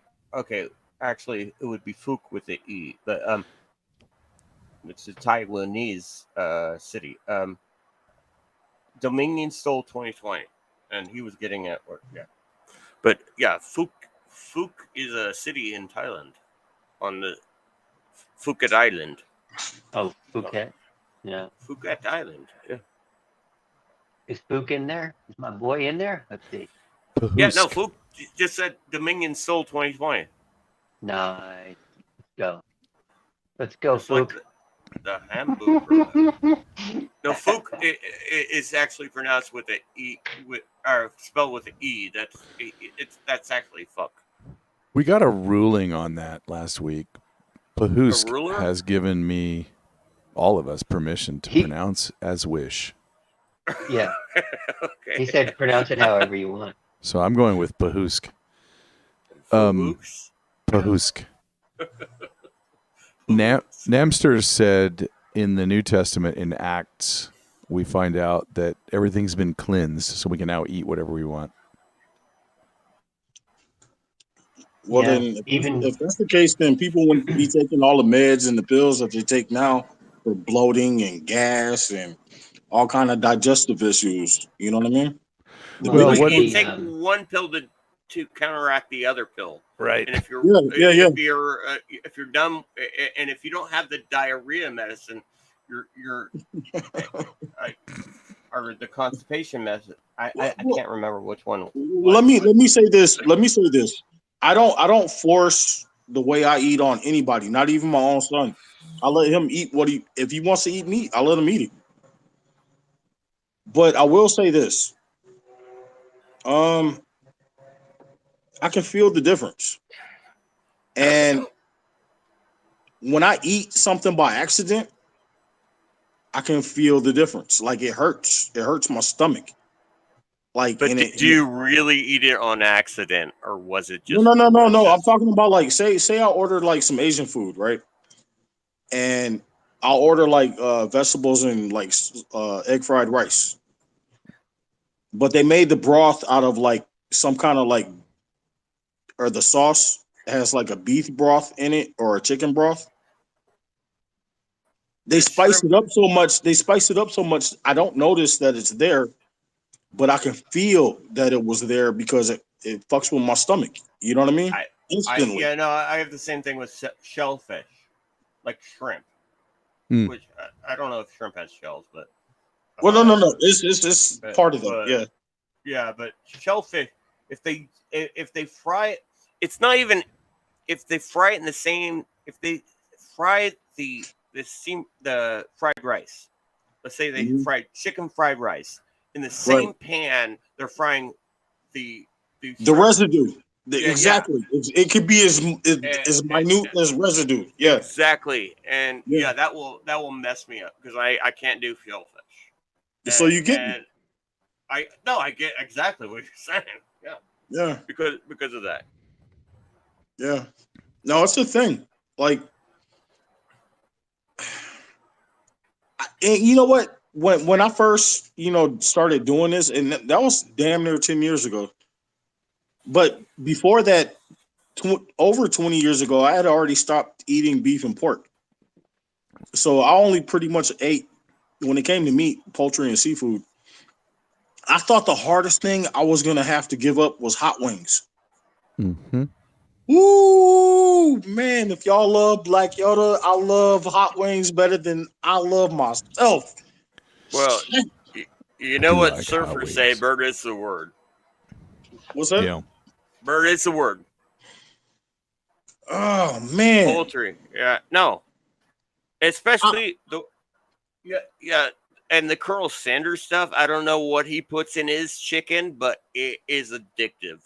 actually it would be Fook with the E, but it's a Taiwanese city. Dominion stole 2020, and he was getting at work. Yeah, but yeah, Fook is a city in Thailand on the Phuket Island. Oh, Phuket. Yeah. Phuket Island. Yeah. Is Fook in there? Is my boy in there? Let's see. Pahusk. Yeah, no, Fook just said Dominion stole 2020. Nice. Let's go, It's Fook. like the hamburger. No, Fook is actually pronounced with an E, or spelled with an E. That's actually fuck. We got a ruling on that last week. Pahusk ruler? has given me, all of us, permission to pronounce as wish. Yeah. Okay. He said pronounce it however you want. So I'm going with Pahusk. Pahusk. Namster said in the New Testament in Acts, we find out that everything's been cleansed, so we can now eat whatever we want. Well, then, if that's the case, then people wouldn't be taking all the meds and the pills that they take now for bloating and gas and all kind of digestive issues. You know what I mean? Well, you take one pill to counteract the other pill, right? And if you're if you're done, and if you don't have the diarrhea medicine, you're or the constipation medicine. I can't remember which one. Let me say this. I don't force the way I eat on anybody, not even my own son. I let him eat if he wants to eat meat, I let him eat it. But I will say this. I can feel the difference. And when I eat something by accident, I can feel the difference. Like it hurts. It hurts my stomach. Like, but did you really eat it on accident, or was it just no? I'm talking about like say I ordered like some Asian food, right? And I'll order like vegetables and like egg fried rice. But they made the broth out of like some kind of like, or the sauce has like a beef broth in it or a chicken broth. They spice it up so much. I don't notice that it's there, but I can feel that it was there because it fucks with my stomach. You know what I mean? Instantly. I have the same thing with shellfish, like shrimp. Which I don't know if shrimp has shells, but no. It's part of it. Yeah. Yeah, but shellfish, if they fry it, it's not even if they fry it in the same. If they fry the fried rice, let's say they fried chicken fried rice in the same pan, they're frying the residue. Exactly. It could be as minute as residue. Yeah. Exactly. And that will mess me up because I can't do shellfish. So you get I get exactly what you're saying. Yeah. Yeah. Because of that. Yeah. No, it's a thing. Like, and you know what? When I first, started doing this, and that was damn near 10 years ago. But before that, over 20 years ago, I had already stopped eating beef and pork. So I only pretty much ate, when it came to meat, poultry, and seafood. I thought the hardest thing I was going to have to give up was hot wings. Mm-hmm. Ooh, man, if y'all love Black Yoda, I love hot wings better than I love myself. Well, you know what like surfers say, bird is the word. What's that? Yeah. Bird is the word. Oh, man. Poultry. Yeah. No. Especially and the Colonel Sanders stuff, I don't know what he puts in his chicken, but it is addictive.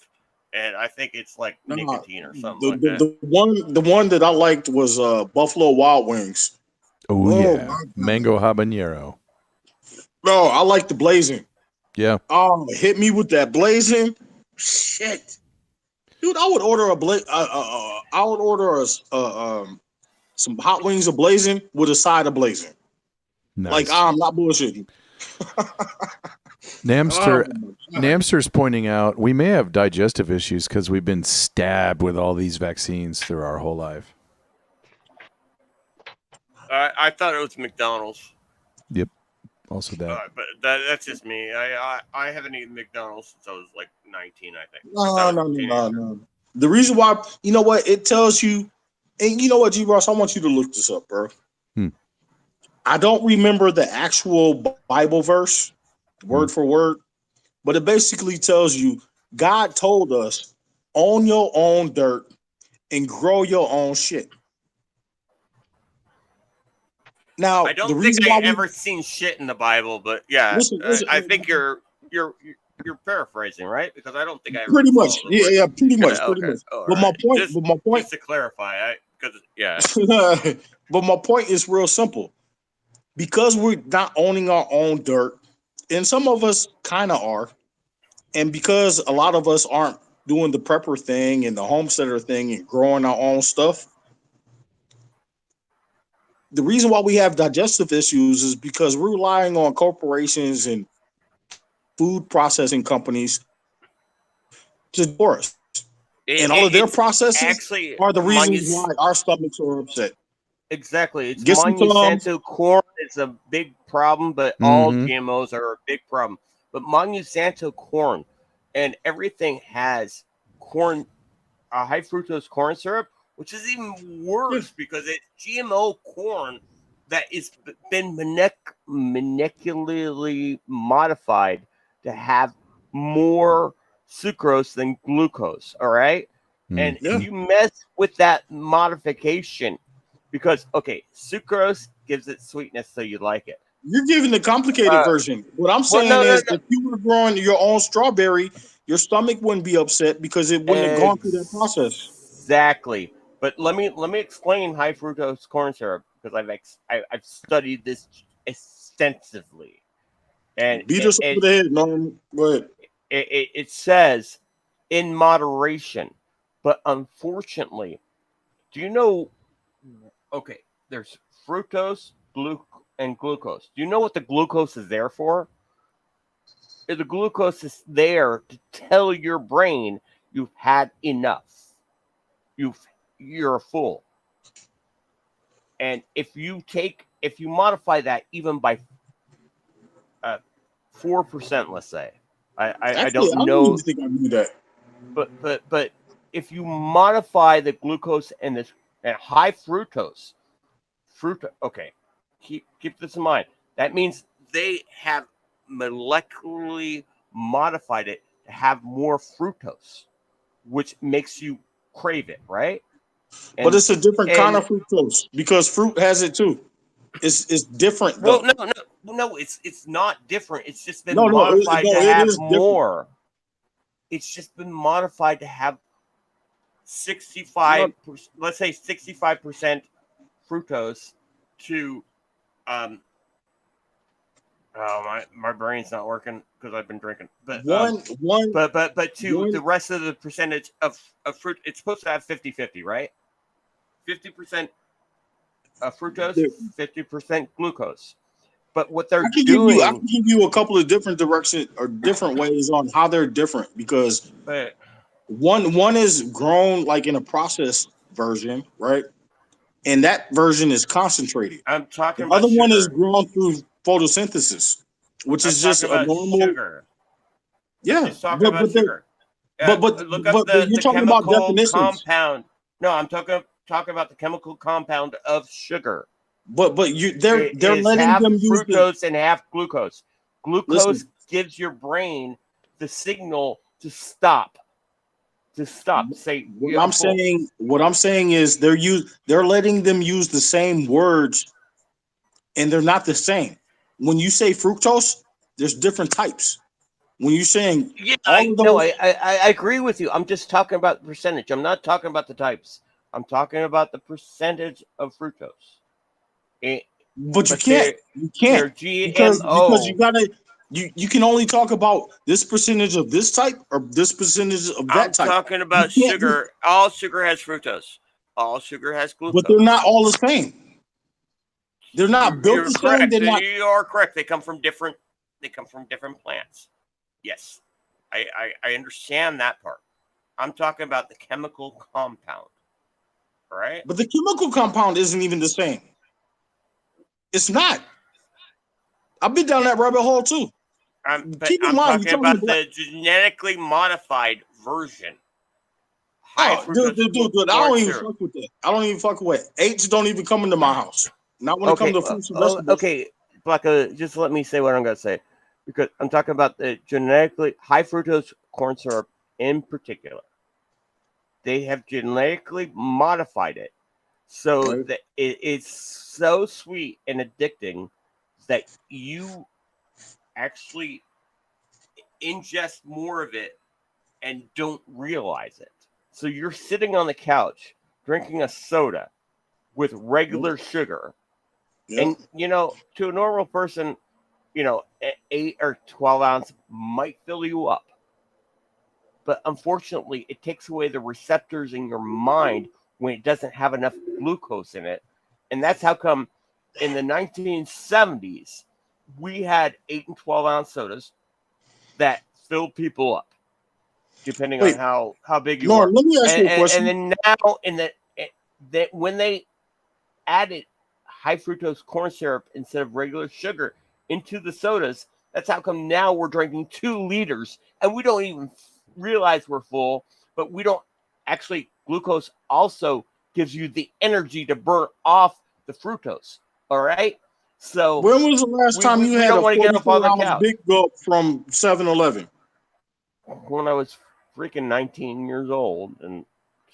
And I think it's like nicotine or something like that. The one that I liked was Buffalo Wild Wings. Oh yeah. Mango habanero. No, I like the blazing. Yeah. Oh, hit me with that blazing. Shit. Dude, I would order some hot wings of blazing with a side of blazing. Nice. Like, I'm not bullshitting. Namster's pointing out we may have digestive issues because we've been stabbed with all these vaccines through our whole life. I thought it was McDonald's. Yep. Also that. But that's just me. I haven't eaten McDonald's since I was like 19, I think. No. The reason why, you know what, it tells you, and you know what, G. Ross, I want you to look this up, bro. I don't remember the actual Bible verse, word for word, but it basically tells you God told us, own your own dirt and grow your own shit. Now, I don't think I ever seen shit in the Bible, but yeah, listen, I think you're paraphrasing, right? Because I don't think I ever pretty much, pretty much. But my point, just to clarify, but my point is real simple. Because we're not owning our own dirt, and some of us kind of are, and because a lot of us aren't doing the prepper thing and the homesteader thing and growing our own stuff, the reason why we have digestive issues is because we're relying on corporations and food processing companies to do us. And all of their processes are the reasons why our stomachs are upset. Exactly. It's Monsanto corn is a big problem, but all GMOs are a big problem. But Monsanto corn and everything has corn, high fructose corn syrup, which is even worse because it's GMO corn that has been manipularly modified to have more sucrose than glucose. All right. And if you mess with that modification, because, sucrose gives it sweetness, so you like it. You're giving the complicated version. What I'm saying is if you were growing your own strawberry, your stomach wouldn't be upset because it wouldn't have gone through that process. Exactly. But let me explain high fructose corn syrup because I've studied this extensively. And beat us over the head, Norm. Go ahead. It says in moderation, but unfortunately, do you know? Okay, there's fructose, and glucose. Do you know what the glucose is there for? The glucose is there to tell your brain you've had enough. You're full. And if you modify that even by 4%, let's say, I don't know. I think I knew that. But if you modify the glucose and this and high fructose, keep this in mind. That means they have molecularly modified it to have more fructose, which makes you crave it, right? But it's a different kind of fructose because fruit has it too. It's different though. Well, no, it's not different. It's just been modified to have more. It's just been modified to have 65, let's say 65% fructose to my brain's not working because I've been drinking. But but to the rest of the percentage of fruit, it's supposed to have 50-50, right? 50% fructose, 50% glucose. But what they're doing, I can give you a couple of different directions or different ways on how they're different, because one is grown like in a processed version, right? And that version is concentrated. I'm talking the about other sugar. one is grown through photosynthesis, which is just a normal sugar. Yeah, Just talking about sugar. But look up the you're talking about definitions. Compound. No, I'm talking about the chemical compound of sugar. But they're letting half them use fructose and half glucose. Glucose gives your brain the signal to stop. Say what I'm saying is they're letting them use the same words, and they're not the same. When you say fructose, there's different types. When you're saying I agree with you. I'm just talking about the percentage. I'm not talking about the types. I'm talking about the percentage of fructose. But you can't because you gotta you can only talk about this percentage of this type or this percentage of that type. I'm talking about sugar. All sugar has fructose. All sugar has glucose. But they're not all the same. They're not built the same. They're not. You are correct. They come from different plants. Yes, I understand that part. I'm talking about the chemical compound, right? But the chemical compound isn't even the same. It's not. I've been down that rabbit hole too. I'm talking about the genetically modified version. Dude, I don't even fuck with that. I don't even fuck with it. H don't even come into my house. Not when it comes to fruits and vegetables. Okay, Blacko, just let me say what I'm going to say. Because I'm talking about the genetically high fructose corn syrup in particular. They have genetically modified it so that it's so sweet and addicting that you actually ingest more of it and don't realize it. So you're sitting on the couch drinking a soda with regular sugar. And, to a normal person, 8 or 12 ounce might fill you up. But unfortunately, it takes away the receptors in your mind when it doesn't have enough glucose in it. And that's how come in the 1970s, we had 8 and 12 ounce sodas that filled people up, depending on how big you are. Let me ask you a question. And then now, when they added high fructose corn syrup instead of regular sugar into the sodas, that's how come now we're drinking 2 liters and we don't even realize we're full, but we don't actually. Glucose also gives you the energy to burn off the fructose. All right. So when was the last time you had a 42-ounce Big Gulp from 7-Eleven? When I was freaking 19 years old and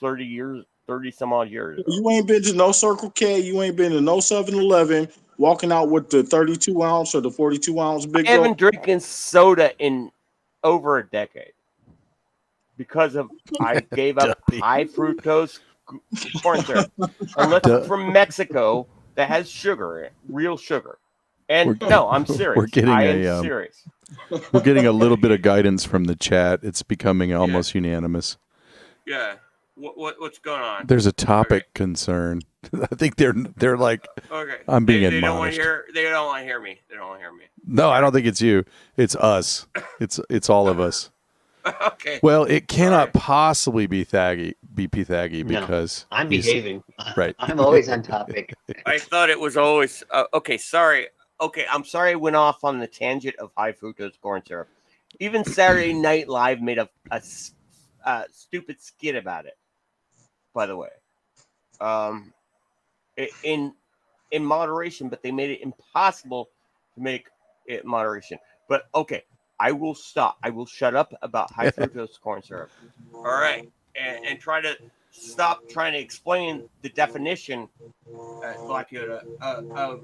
30 some odd years ago. You ain't been to no Circle K. You ain't been to no 7-Eleven walking out with the 32-ounce or the 42-ounce Big Gulp. I haven't drinking soda in over a decade because I gave up high fructose corn syrup. Unless it's from Mexico that has sugar in it, real sugar. And I'm serious. We're getting serious. We're getting a little bit of guidance from the chat. It's becoming almost unanimous. Yeah. What's going on? There's a topic concern. I think they're like, I'm being admonished. They don't want to hear me. They don't want to hear me. No, I don't think it's you. It's us. It's all of us. Okay. Well, it cannot possibly be Thaggy because I'm behaving. Right. I'm always on topic. I thought it was always okay. Sorry. Okay, I'm sorry I went off on the tangent of high fructose corn syrup. Even Saturday Night Live made a stupid skit about it. By the way, in moderation, but they made it impossible to make it moderation. But okay, I will stop. I will shut up about high fructose corn syrup. All right, and try to stop trying to explain the definition, Black Yoda, of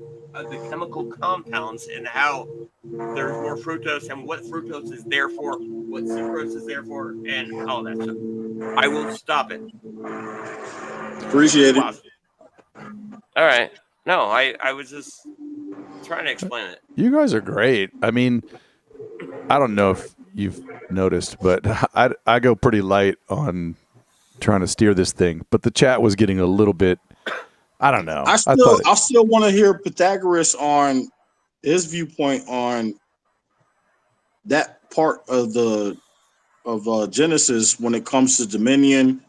the chemical compounds and how there's more fructose and what fructose is there for, what sucrose is there for, and all that stuff. I will stop it. Appreciate it. Wow. All right. No, I was just trying to explain it. You guys are great. I mean, I don't know if you've noticed, but I go pretty light on trying to steer this thing. But the chat was getting a little bit. I don't know. I still want to hear Pythagoras on his viewpoint on that part of Genesis when it comes to dominion.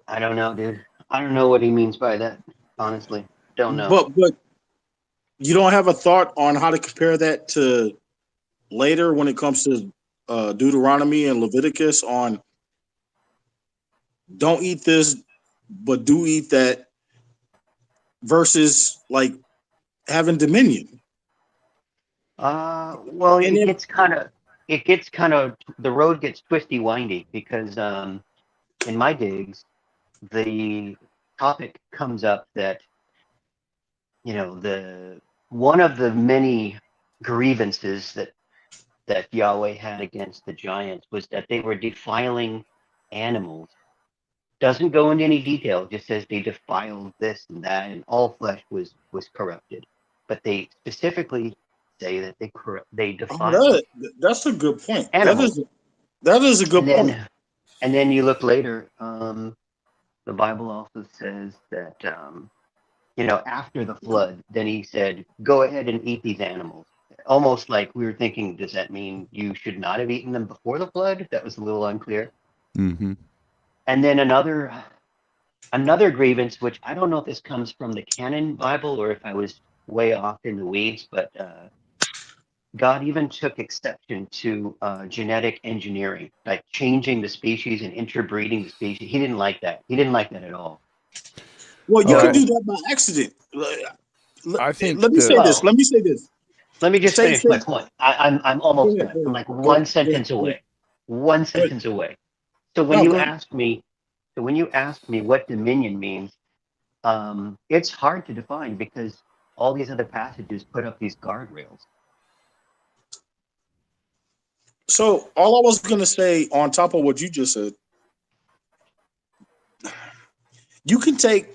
I don't know, dude. I don't know what he means by that. Honestly, don't know. But you don't have a thought on how to compare that to later when it comes to Deuteronomy and Leviticus on don't eat this, but do eat that versus like having dominion. Well, And it gets kind of the road gets twisty windy because in my digs the topic comes up that the one of the many grievances that Yahweh had against the giants was that they were defiling animals. Doesn't go into any detail, just says they defiled this and that, and all flesh was corrupted. But they specifically say that they defiled that's a good point. animals. That is a good point. And then you look later, the Bible also says that after the flood, then he said, go ahead and eat these animals. Almost like we were thinking, does that mean you should not have eaten them before the flood? That was a little unclear. Mm-hmm. And then another grievance, which I don't know if this comes from the canon Bible or if I was way off in the weeds, but God even took exception to genetic engineering, like changing the species and interbreeding the species. He didn't like that. He didn't like that at all. Well, you can do that by accident. I think. Let me say this. Let me just finish my point. I'm almost done. I'm like one sentence away. One sentence away. So when you ask me what dominion means, it's hard to define because all these other passages put up these guardrails. So all I was going to say on top of what you just said, you can take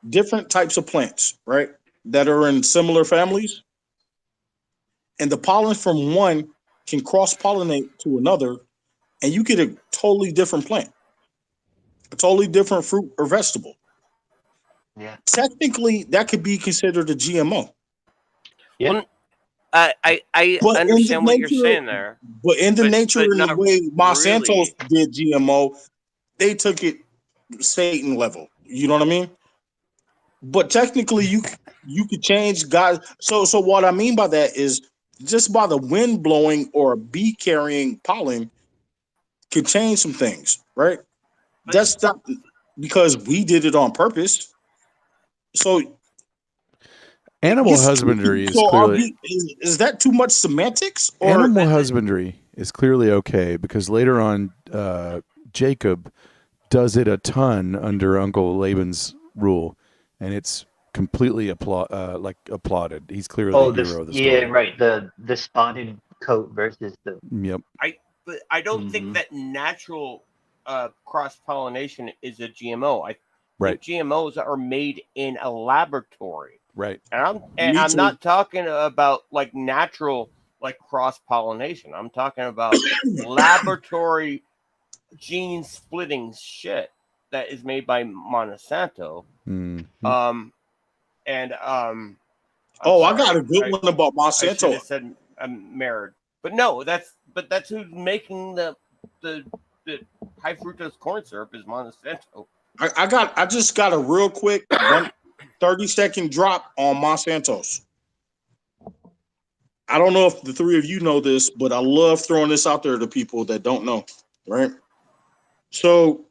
different types of plants, right, that are in similar families, and the pollen from one can cross-pollinate to another, and you get a totally different plant, a totally different fruit or vegetable. Yeah. Technically, that could be considered a GMO. Yeah. Well, I understand what you're saying there. But in the way Monsanto really. did GMO, they took it Satan level. You know what I mean? But technically, you could change God. So what I mean by that is just by the wind blowing or a bee carrying pollen could change some things, right? That's not because we did it on purpose. So animal husbandry is clearly. Is that too much semantics? Or animal husbandry is clearly okay because later on, Jacob does it a ton under Uncle Laban's rule, and it's completely applauded. He's clearly the hero of the story. Yeah, right. The spotted coat versus the. Yep. But I don't think that natural cross-pollination is a GMO. I think GMOs are made in a laboratory. Right. And I'm not talking about like natural like cross-pollination. I'm talking about laboratory gene splitting shit that is made by Monsanto. Mm-hmm. I got a good one about Monsanto. I should have said Merit, but no, that's who's making the high fructose corn syrup is Monsanto. I just got a real quick 30-second drop on Monsanto's. I don't know if the three of you know this, but I love throwing this out there to people that don't know, right? So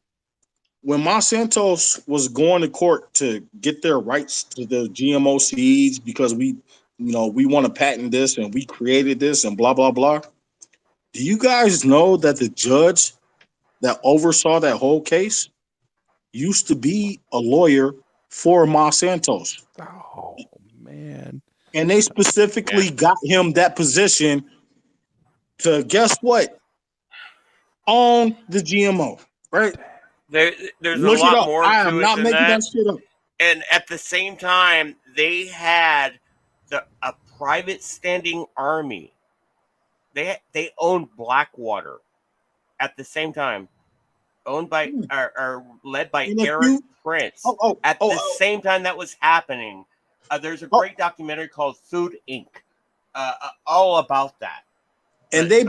when Monsanto was going to court to get their rights to the GMO seeds because we want to patent this and we created this and blah, blah, blah. Do you guys know that the judge that oversaw that whole case used to be a lawyer for Monsanto's? Oh, man. And they specifically got him that position to, guess what? Own the GMO, right? There's a Look it lot up. more I to am it not than making that. that shit up. And at the same time, they had a private standing army. They owned Blackwater at the same time, owned by or led by And if Eric you, Prince. At the same time that was happening, there's a great documentary called Food Inc. All about that. And But,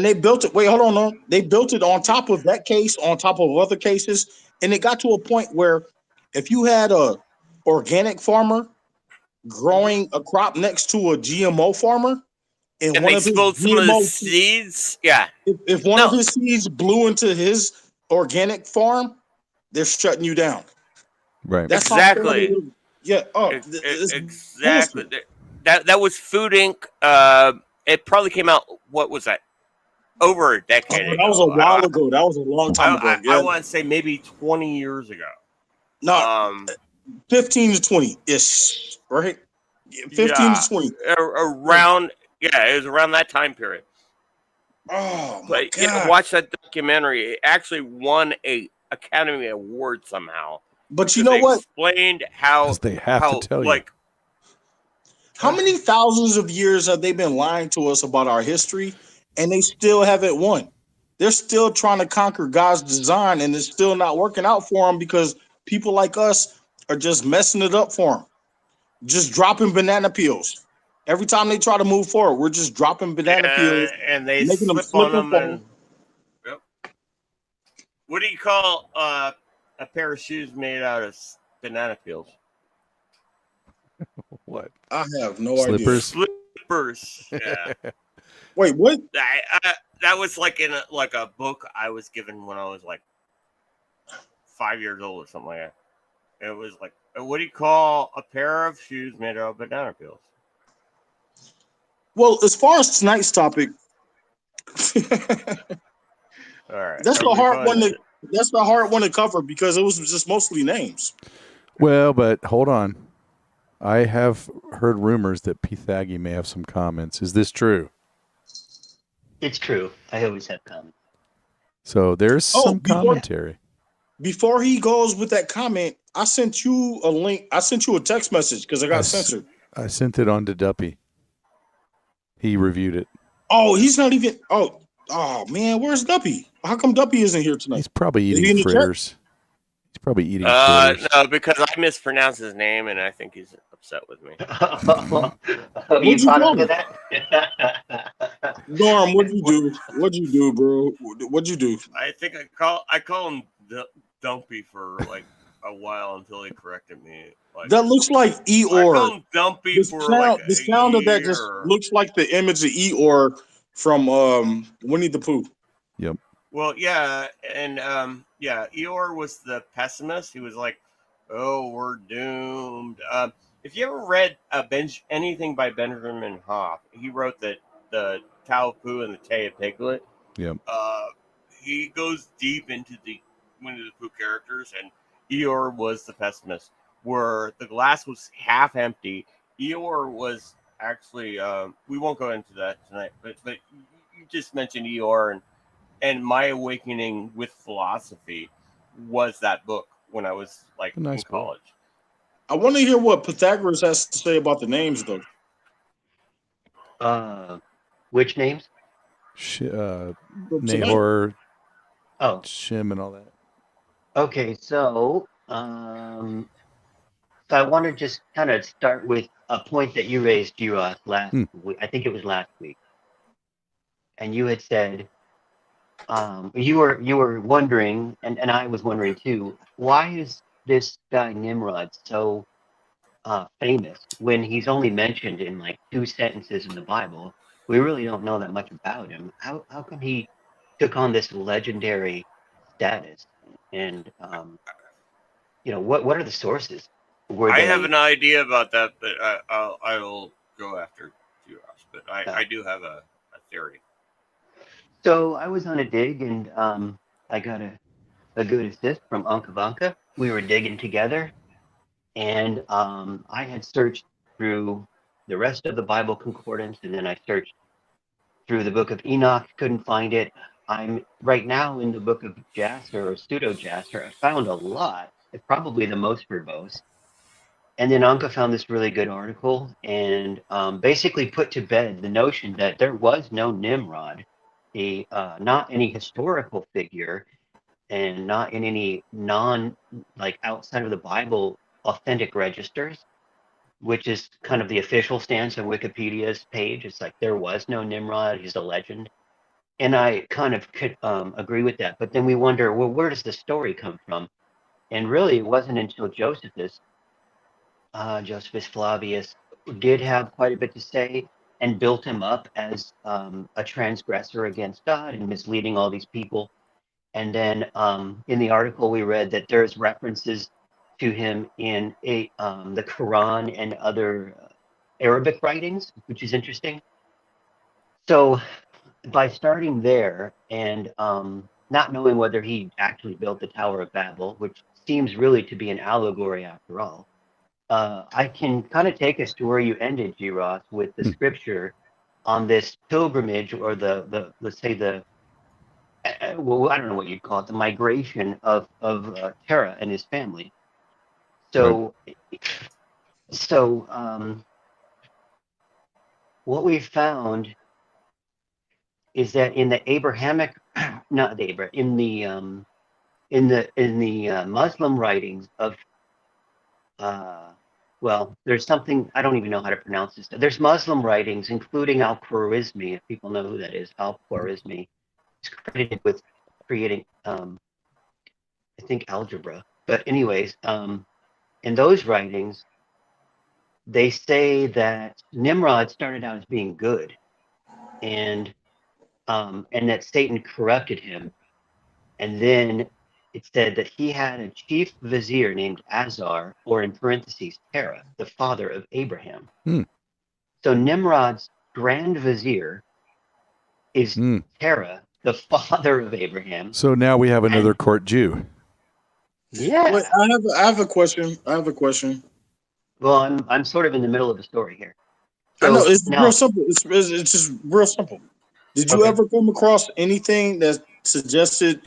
they built it. Wait, hold on. No. They built it on top of that case, on top of other cases, and it got to a point where if you had a organic farmer growing a crop next to a GMO farmer, and one they of his spilled some of the GMO seeds. Yeah. if one of his seeds blew into his organic farm, they're shutting you down. Right. That's exactly. How yeah. Exactly. That was Food Inc. It probably came out. What was that? Over a decade ago. That was a while ago. That was a long time ago. I want to say maybe 20 years ago. No, 15 to 20 ish, right? 15 to 20. Around, yeah, it was around that time period. Oh my God. Yeah, watch that documentary. It actually won a Academy Award somehow. But you know what? Explained how they have to tell you. How many thousands of years have they been lying to us about our history, and they still haven't won? They're still trying to conquer God's design, and it's still not working out for them because people like us are just messing it up for them. Just dropping banana peels. Every time they try to move forward, we're just dropping banana peels and they making them slip slip on and them. fall. Yep. What do you call a pair of shoes made out of banana peels? What? I have no idea. Slippers. Yeah. Wait, what? That was like in a book I was given when I was like 5 years old or something like that. It was like, what do you call a pair of shoes made out of banana peels? Well, as far as tonight's topic, all right, that's the hard one. That's the hard one to cover because it was just mostly names. Well, but hold on. I have heard rumors that Pythagi may have some comments. Is this true? It's true. I always have comments. So there's some commentary. Before he goes with that comment, I sent you a link. I sent you a text message because I got censored. I sent it on to Duppy. He reviewed it. Oh, he's not even. Oh man, where's Duppy? How come Duppy isn't here tonight? He's probably eating fritters. He's probably eating fritters. No, because I mispronounced his name, and I think he's upset with me. You caught up to that? Norm, what'd you do? What'd you do, bro? What'd you do? I think I call him Dumpy for like a while until he corrected me. Like, that looks like Eeyore. I call him Dumpy the sound of that just looks like the image of Eeyore from Winnie the Pooh. Yep. Well, yeah, and Eeyore was the pessimist. He was like, "Oh, we're doomed." If you ever read anything by Benjamin Hoff, he wrote the Tao of Pooh and the Tay of Piglet. Yep. He goes deep into the Winnie the Pooh characters, and Eeyore was the pessimist, where the glass was half empty. Eeyore was actually we won't go into that tonight, but you just mentioned Eeyore, and my awakening with philosophy was that book when I was like in college. I want to hear what Pythagoras has to say about the names, though. Which names? Nahor, Shim, and all that. Okay, so I want to just kind of start with a point that you raised, last week. I think it was last week, and you had said you were wondering, and I was wondering too, why is this guy Nimrod so famous when he's only mentioned in like 2 sentences in the Bible? We really don't know that much about him. How come he took on this legendary status? And what are the sources? I have an idea about that, but I will go after you, Ross. But I do have a theory. So I was on a dig, and I got a good assist from Unca Vanka. We were digging together, and I had searched through the rest of the Bible concordance, and then I searched through the book of Enoch, couldn't find it. I'm right now in the book of Jasher or pseudo Jasher. I found a lot. It's probably the most verbose. And then Anka found this really good article and basically put to bed the notion that there was no Nimrod, not any historical figure, and not in any like outside of the Bible authentic registers, which is kind of the official stance on Wikipedia's page. It's like there was no Nimrod; he's a legend, and I kind of could agree with that. But then we wonder, well, where does the story come from? And really, it wasn't until Josephus Flavius did have quite a bit to say and built him up as a transgressor against God and misleading all these people. And then in the article we read that there's references to him in the Quran and other Arabic writings, which is interesting. So by starting there and not knowing whether he actually built the Tower of Babel, which seems really to be an allegory after all, I can kind of take us to where you ended, G. Ross, with the scripture on this pilgrimage, or the let's say well, I don't know what you'd call it, the migration of Terah and his family. So, what we found is that in the Abrahamic, not the Abraham, in the Muslim writings of well, there's something, I don't even know how to pronounce this. There's Muslim writings, including Al-Khwarizmi, if people know who that is. Al-Khwarizmi is credited with creating, I think, algebra. But anyways, in those writings, they say that Nimrod started out as being good, and that Satan corrupted him. And then it said that he had a chief vizier named Azar, or in parentheses, Terah, the father of Abraham. So Nimrod's grand vizier is Terah, the father of Abraham. So now we have another court Jew. Yeah. Wait, I have a question. Well, I'm sort of in the middle of the story here. So I know it's real simple. It's just real simple. Did you ever come across anything that suggested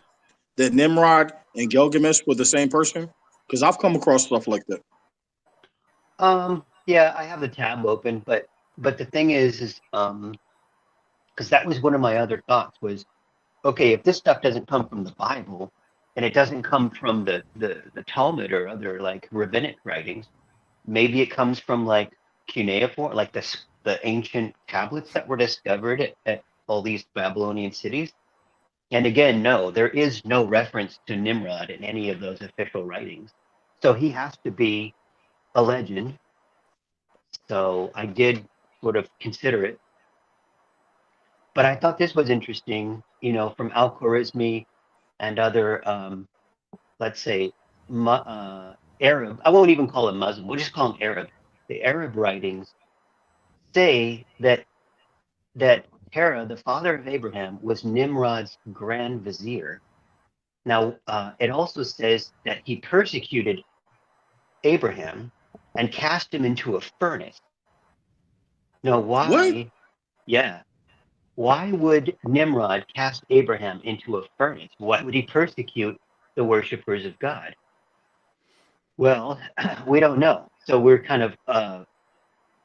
that Nimrod and Gilgamesh were the same person? Because I've come across stuff like that. Yeah, I have the tab open, but the thing is because that was one of my other thoughts was, okay, if this stuff doesn't come from the Bible and it doesn't come from the Talmud or other like rabbinic writings, maybe it comes from like cuneiform, like the ancient tablets that were discovered at all these Babylonian cities. And again, no, there is no reference to Nimrod in any of those official writings. So he has to be a legend. So I did sort of consider it. But I thought this was interesting, from Al-Khwarizmi and other, let's say, Arab, I won't even call him Muslim, we'll just call him Arab. The Arab writings say that Terah, the father of Abraham, was Nimrod's grand vizier. Now, it also says that he persecuted Abraham and cast him into a furnace. Now, why? What? Yeah. Why would Nimrod cast Abraham into a furnace? Why would he persecute the worshipers of God? Well, we don't know. So we're kind of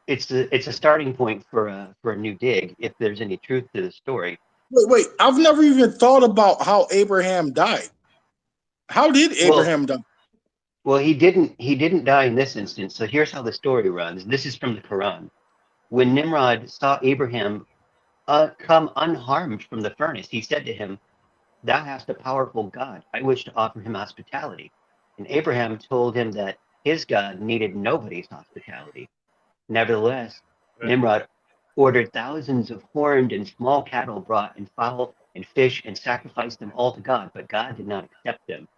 it's a starting point for a new dig, if there's any truth to the story. Wait! I've never even thought about how Abraham died. How did Abraham die? Well, he didn't die in this instance. So here's how the story runs. This is from the Quran. When Nimrod saw Abraham come unharmed from the furnace, he said to him, "Thou hast a powerful God. I wish to offer him hospitality." And Abraham told him that his God needed nobody's hospitality. Nevertheless, Nimrod ordered thousands of horned and small cattle brought, and fowl and fish, and sacrificed them all to God, but God did not accept them.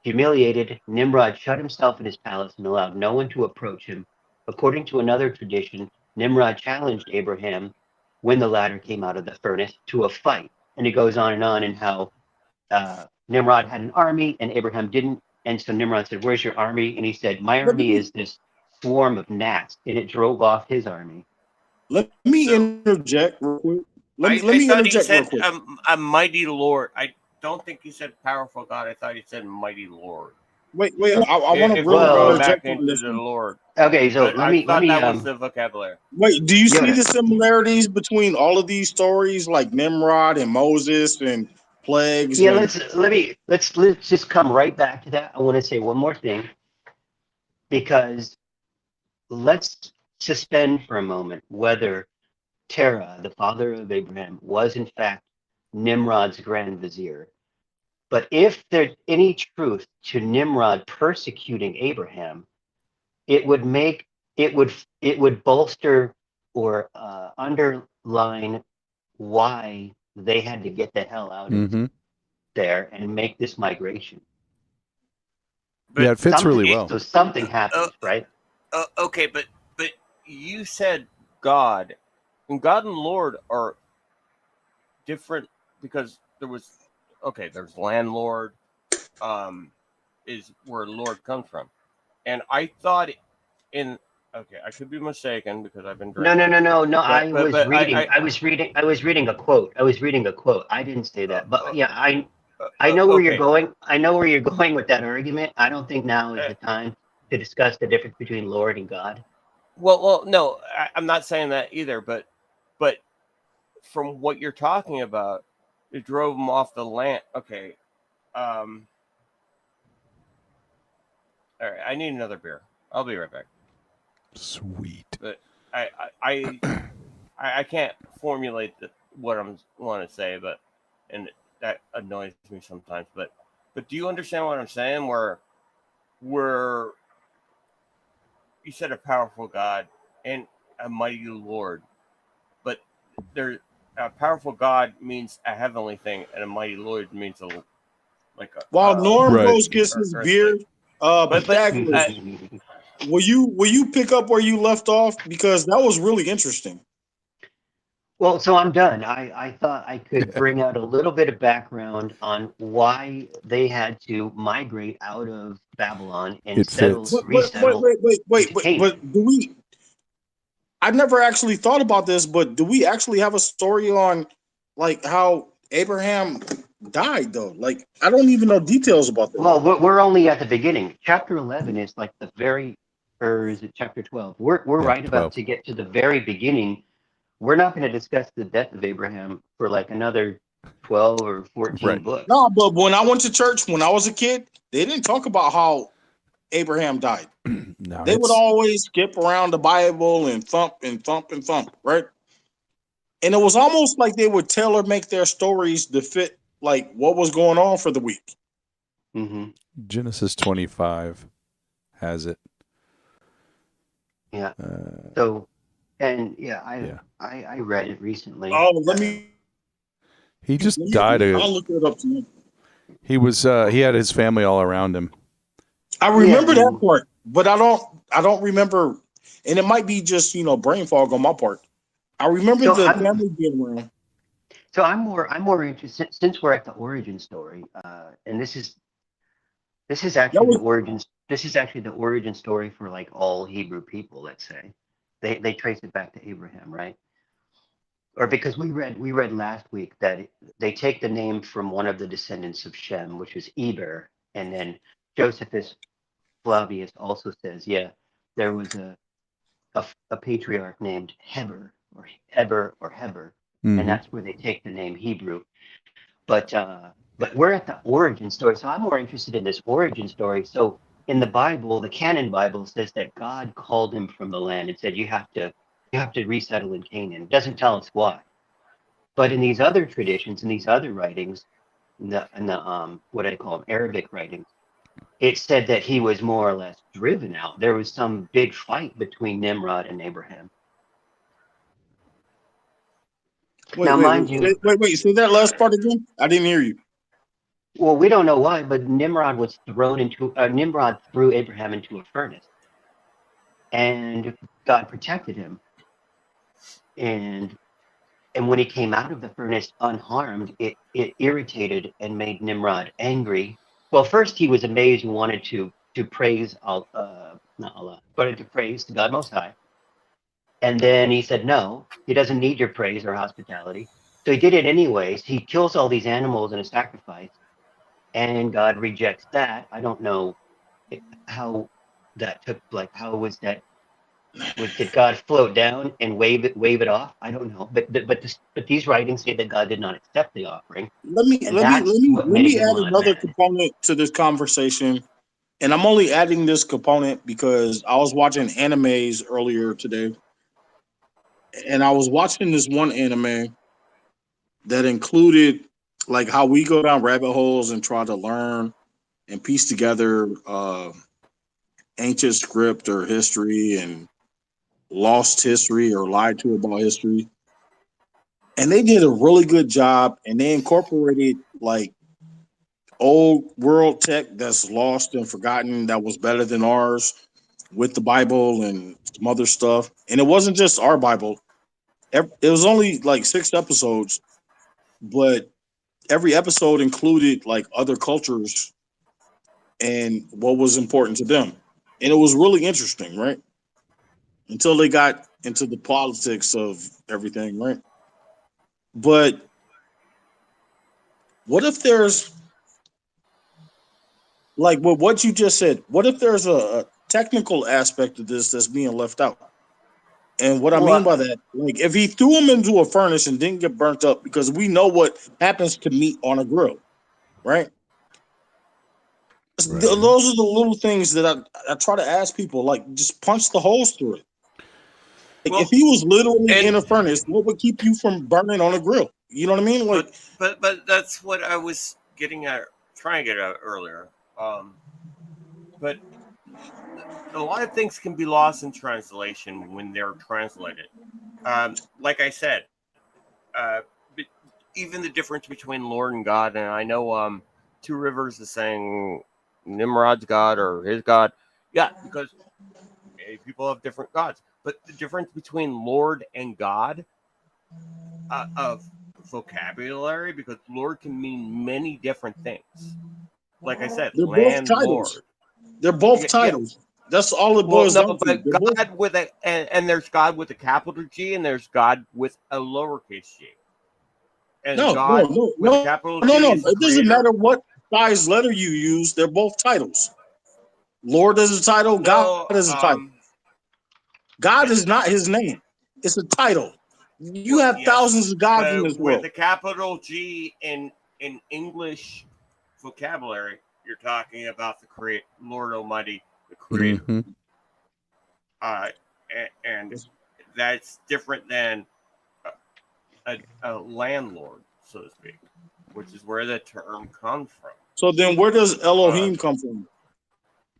Humiliated, Nimrod shut himself in his palace and allowed no one to approach him. According to another tradition, Nimrod challenged Abraham, when the latter came out of the furnace, to a fight. And it goes on and how Nimrod had an army and Abraham didn't. And so Nimrod said, "Where's your army?" And he said, "My army is this swarm of gnats," and it drove off his army. Let me interject real quick. Let I me thought he interject real said quick. a mighty Lord. I don't think he said powerful God. I thought he said mighty Lord. Wait. I want to If we're Well, going back interject on into this the one. Lord, okay, so but let I me thought that was the vocabulary. Wait, do you see Yoda. the similarities between all of these stories, like Nimrod and Moses and plagues Yeah, and? let's just come right back to that. I want to say one more thing because let's suspend for a moment whether Terah, the father of Abraham, was in fact Nimrod's grand vizier. But if there's any truth to Nimrod persecuting Abraham, it would make it would bolster or underline why they had to get the hell out of there and make this migration. Yeah, But it fits really well. So something happens, right? Okay, but you said God, and God and Lord are different because there's landlord, is where Lord comes from, and I thought I could be mistaken because I've been drinking. No. But I was reading a quote. I didn't say that, but yeah, I know where you're okay. going. I know where you're going with that argument. I don't think now is the time to discuss the difference between Lord and God. Well, no, I'm not saying that either. But from what you're talking about, it drove them off the land. Okay. All right. I need another beer. I'll be right back. Sweet. But I can't formulate what I want to say, and that annoys me sometimes. But do you understand what I'm saying? Where you said a powerful God and a mighty Lord, but a powerful God means a heavenly thing, and a mighty Lord means While Norm Right. goes gets his earthly. beer, Pythagoras, will you pick up where you left off, because that was really interesting. Well, so I'm done. I thought I could bring out a little bit of background on why they had to migrate out of Babylon and It fits. resettle into Canaan. But do we? I never actually thought about this, but do we actually have a story on like how Abraham died though? Like I don't even know details about that. Well, we're only at the beginning. Chapter 11 is like the very, or is it chapter 12? We're right 12. about to get to the very beginning. We're not going to discuss the death of Abraham for like another 12 or 14 Right. books. No, but when I went to church when I was a kid, they didn't talk about how Abraham died. No, They would always skip around the Bible and thump and thump and thump, right? And it was almost like they would tailor make their stories to fit like what was going on for the week. Mm-hmm. Genesis 25 has it. Yeah. So, and yeah, I read it recently. Oh, let me. He just died. I'll look it up tonight. He was. He had his family all around him. I remember that part, but I don't remember, and it might be just brain fog on my part. I remember the family being around. So I'm more interested since we're at the origin story, and this is actually the origins. This is actually the origin story for like all Hebrew people. Let's say they trace it back to Abraham, right? Or because we read last week that they take the name from one of the descendants of Shem, which was Eber, and then Josephus Flavius also says, yeah, there was a patriarch named Heber, and that's where they take the name Hebrew. But we're at the origin story, so I'm more interested in this origin story. So in the Bible, the canon Bible says that God called him from the land and said, you have to resettle in Canaan. It doesn't tell us why. But in these other traditions, in these other writings, in the what I call them, Arabic writings, it said that he was more or less driven out. There was some big fight between Nimrod and Abraham. Wait, say that last part again. I didn't hear you. Well, we don't know why, but Nimrod threw Abraham into a furnace, and God protected him. And when he came out of the furnace unharmed, it irritated and made Nimrod angry. Well, first he was amazed and wanted to praise not Allah, but to praise the God Most High. And then he said, no, he doesn't need your praise or hospitality. So he did it anyways. He kills all these animals in a sacrifice, and God rejects that. I don't know how that took. Like, how was that? Did God float down and wave it off? I don't know. But these writings say that God did not accept the offering, Let me and let me let that's me what let made me him add want another mad. component to this conversation. And I'm only adding this component because I was watching animes earlier today. And I was watching this one anime that included like how we go down rabbit holes and try to learn and piece together ancient script or history and lost history or lied to about history. And they did a really good job and they incorporated like old world tech that's lost and forgotten that was better than ours with the Bible and some other stuff. And it wasn't just our Bible. It was only like 6 episodes, but every episode included like other cultures and what was important to them. And it was really interesting, right? Until they got into the politics of everything, right? But what if there's like what you just said? What if there's a technical aspect of this that's being left out? And what I mean Well, by that, like if he threw him into a furnace and didn't get burnt up, because we know what happens to meat on a grill, right? Right. Those are the little things that I try to ask people, like just punch the holes through it. Like if Well, he was literally and in a furnace, what would keep you from burning on a grill? You know what I mean? Like, but that's what I was getting at, trying to get at earlier. But a lot of things can be lost in translation when they're translated. Like I said, but even the difference between Lord and God, and I know Two Rivers is saying Nimrod's God or his God. Yeah, because people have different gods. But the difference between Lord and God of vocabulary, because Lord can mean many different things. Like I said, they're both titles. landlord. They're both Yeah. titles. That's all it Well, boils no, down to. but They're both. God with a and there's God with a capital G and there's God with a lowercase g. And No, no, God no, with a no, capital no, G no. is the It doesn't creator. matter what size letter you use. They're both titles. Lord is a title. God No, is a title. God is not his name. It's a title. You well, have yes, thousands of gods in but this with world. a capital G in English vocabulary, you're talking about the create Lord Almighty, the Creator, Mm-hmm. and that's different than a landlord, so to speak, which is where the term comes from. So then where does Uh, Elohim come from?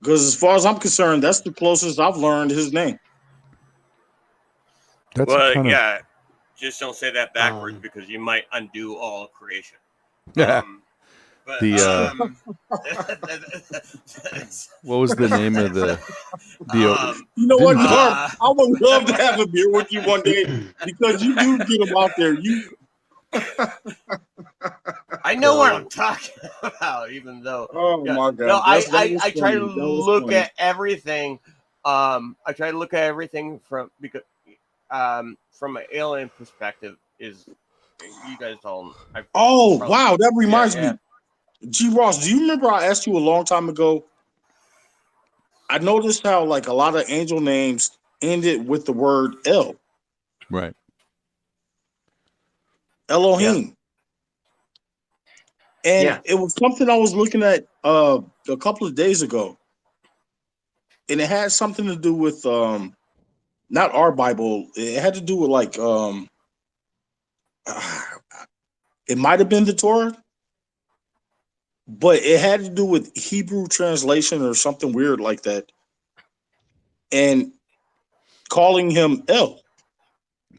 Because as far as I'm concerned, that's the closest I've learned his name. That's well, kind of yeah, just don't say that backwards because you might undo all creation. yeah. But The what was the name of the You know what, didn't Norm? I would love to have a beer with you one day because you do get them out there. You I know what I'm talking about, even though. Oh Yeah, my no, God, that was I try to funny. That was look funny. at everything. I try to look at everything from an alien perspective. Is you guys all? Oh Probably, wow, that reminds yeah. me. G Ross, do you remember I asked you a long time ago? I noticed how like a lot of angel names ended with the word El, right. Elohim. And yeah. it was something I was looking at a couple of days ago. And it had something to do with not our Bible. It had to do with like it might have been the Torah, but it had to do with Hebrew translation or something weird like that. And calling him El.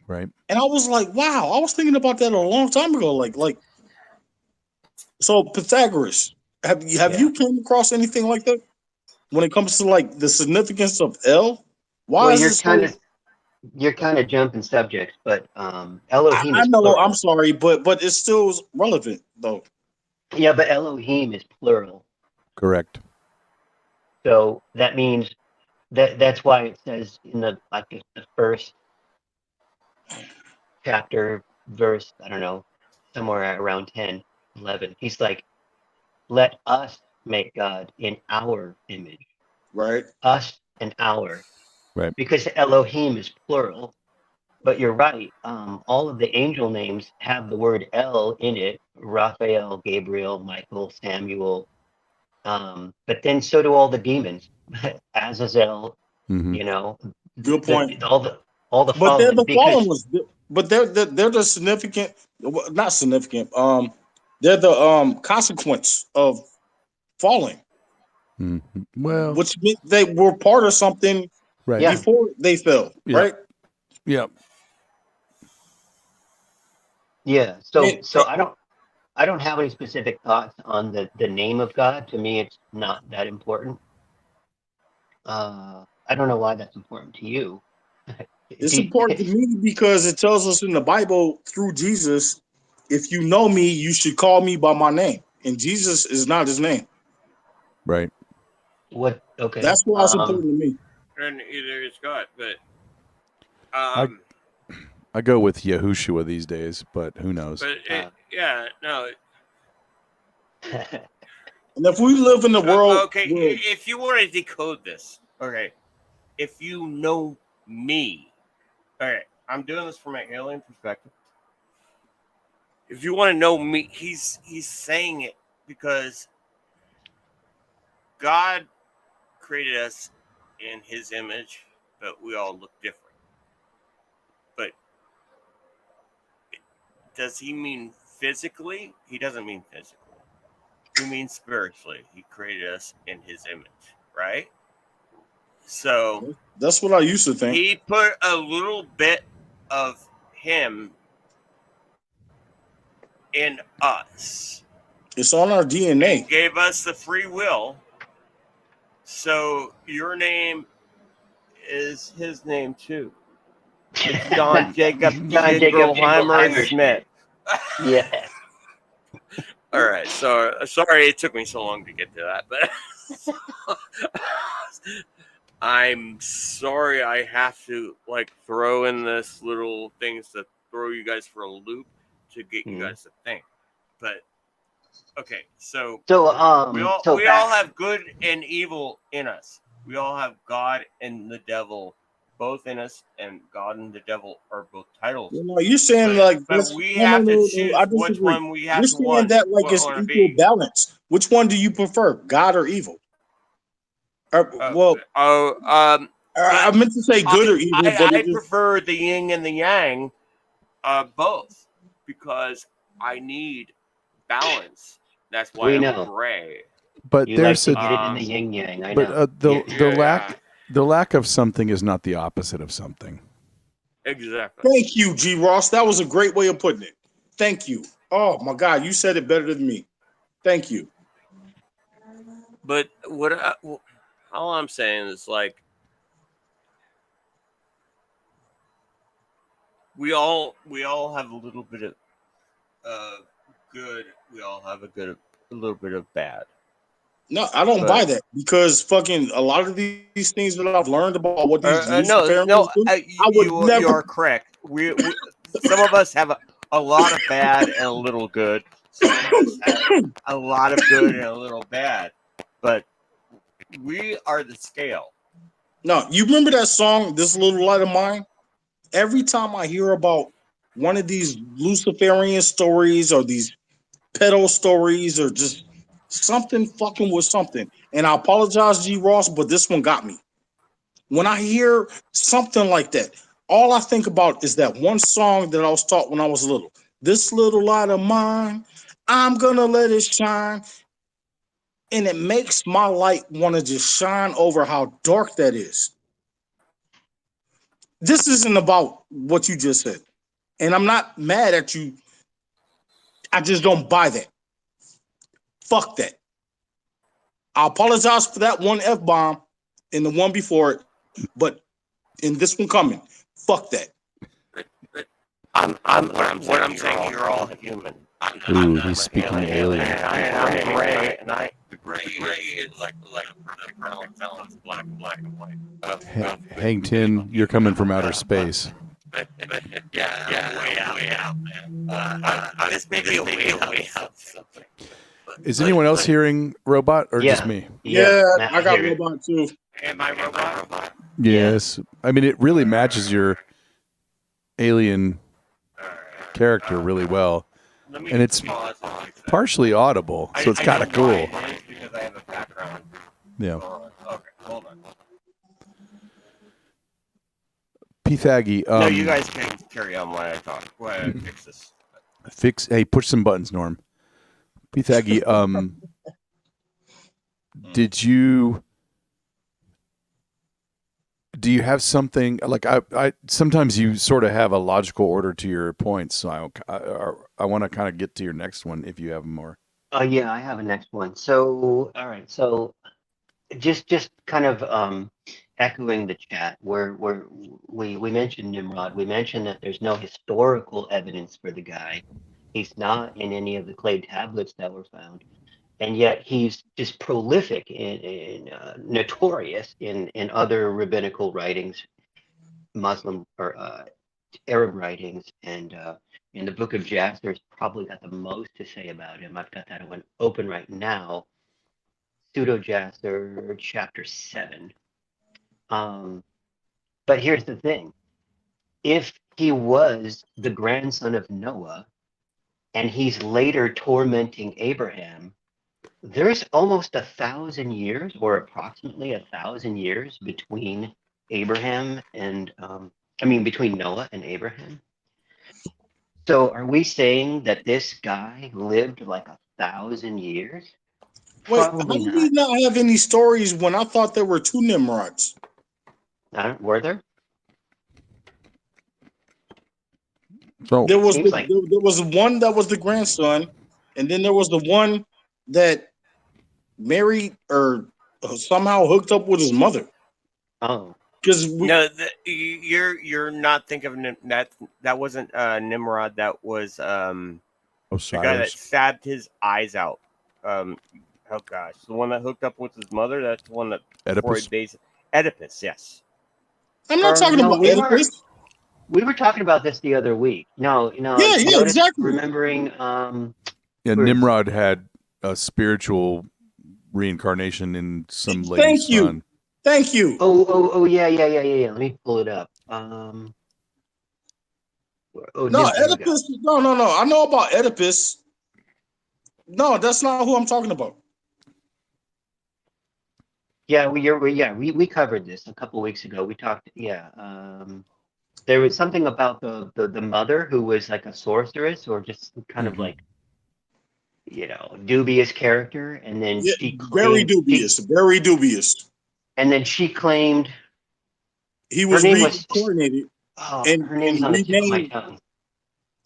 Right. And I was like, wow, I was thinking about that a long time ago. Like so Pythagoras, have you came across anything like that when it comes to like the significance of El? Why Well, is it so you're kind of jumping subjects, but Elohim I is know, I'm plural. sorry, but it's still relevant though. Yeah, but Elohim is plural. Correct. So that means that's why it says in the first chapter verse, I don't know, somewhere around 10, 11. He's like, let us make God in our image. Right. Us and our. Right. Because Elohim is plural. But you're right. All of the angel names have the word El in it. Raphael, Gabriel, Michael, Samuel. But then so do all the demons. Azazel, Mhm. you know, Good point. all the But they're fallen. the fallen Because ones. But they're the significant, not significant. They're the consequence of falling, Mhm. Well, which meant they were part of something right. yeah, before they fell. Yeah. Right. Yeah. yeah. And, So I don't have any specific thoughts on the name of God. To me, it's not that important. I don't know why that's important to you. it's important to me because it tells us in the Bible through Jesus, if you know me, you should call me by my name. And Jesus is not his name. Right. What? Okay. That's why it's important to me. And either is God, but I go with Yahushua these days, but who knows? but yeah, no. And if we live in the world Okay, where if you want to decode this, okay, if you know me, okay, I'm doing this from an alien perspective. If you want to know me, he's saying it because God created us in his image, but we all look different. But does he mean physically? He doesn't mean physically. He means spiritually. He created us in his image, right? So that's what I used to think. he put a little bit of him in us. It's on our And DNA. gave us the free will. So your name is his name too. It's John Jacob Jingleheimer Smith. Yeah. All right. So sorry it took me so long to get to that, but I'm sorry I have to like throw in this little things to throw you guys for a loop to get you guys to think. But okay, so we all have good and evil in us. We all have God and the devil both in us, and God and the devil are both titles. No, you're saying but we have to choose I which disagree. one we have You're to saying want. that like it's want to equal be. balance. Which one do you prefer, God or evil? I meant to say good or evil, but I prefer the yin and the yang, both, because I need balance. That's why We I'm know. gray. But You there's like to get it in the yin yang. I but know. the lack of something is not the opposite of something. Exactly. Thank you, G. Ross. That was a great way of putting it. Thank you. Oh my God, you said it better than me. Thank you. But all I'm saying is like we all have a little bit of good. We all have a little bit of bad. No, I don't buy that because fucking a lot of these things that I've learned about what these Luciferians do, I would never. You are correct. We some of us have a lot of bad and a little good. Some of us have a lot of good and a little bad. But we are the scale. No, you remember that song, This Little Light of Mine? Every time I hear about one of these Luciferian stories or these pedo stories or just something fucking with something, and I apologize, G. Ross, but this one got me. When I hear something like that, all I think about is that one song that I was taught when I was little. This little light of mine, I'm gonna let it shine. And it makes my light want to just shine over how dark that is. This isn't about what you just said. And I'm not mad at you. I just don't buy that. Fuck that. I apologize for that one F-bomb and the one before it, but in this one coming, fuck that. What I'm saying, you're all human. Ooh, he's speaking alien. I'm gray, and the gray is like balance, black and white. Hang 10, you're coming from outer space. way out, man. This may be a way out something. Is anyone else hearing robot or just Yeah. me? Yeah, Matt, I got hear it. robot too. Am I robot? Yes. I mean, it really matches your alien character really well. And it's partially audible, so it's kind of cool. Because I have a background. Yeah. Okay, hold on. P-Thaggy, No, you guys can carry on while I talk. While I fix this. hey, push some buttons, Norm. P-Thaggy, do you have something like I sometimes you sort of have a logical order to your points, so I want to kind of get to your next one if you have more. Yeah, I have a next one. So, all right. So, just kind of echoing the chat where we mentioned Nimrod. We mentioned that there's no historical evidence for the guy. He's not in any of the clay tablets that were found, and yet he's just prolific in notorious in other rabbinical writings, Muslim or Arab writings, and in the book of Jasper's probably got the most to say about him. I've got that one open right now. Pseudo-Jasper, chapter 7. But here's the thing. If he was the grandson of Noah, and he's later tormenting Abraham, there's almost 1,000 years, or approximately 1,000 years between Abraham and, between Noah and Abraham. So are we saying that this guy lived like 1,000 years? Wait, Probably how do we not have any stories when I thought there were 2 Nimrods? Were there? So There was Seems there like- was one that was the grandson, and then there was the one that married or somehow hooked up with his mother. Oh, Because No, you're not thinking of that wasn't Nimrod. That was the guy that Osiris. stabbed his eyes out. Oh gosh, the one that hooked up with his mother. That's the one that Oedipus. Oedipus, yes. I'm not talking no, about we Oedipus. we were talking about this the other week. No, Yeah, exactly. Remembering, Yeah, where is Nimrod had a spiritual reincarnation in some lady's Thank you. son. Thank you. yeah. Let me pull it up. No, Here we go. Oedipus. No. I know about Oedipus. No, that's not who I'm talking about. Yeah, we covered this a couple weeks ago. We talked. Yeah, there was something about the mother who was like a sorceress or just kind of like, dubious character, and then Yeah, she claimed, very dubious. Very dubious. and then she claimed He was her name was reincarnated her name's on the tip of my tongue.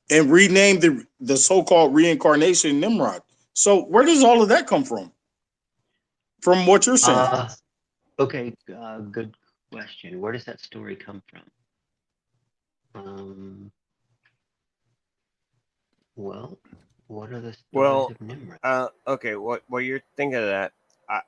and renamed the so-called reincarnation Nimrod. So where does all of that come from? From what you're saying? Okay, good question. Where does that story come from? Well, what are the stories of Nimrod? Okay. What you're thinking of that?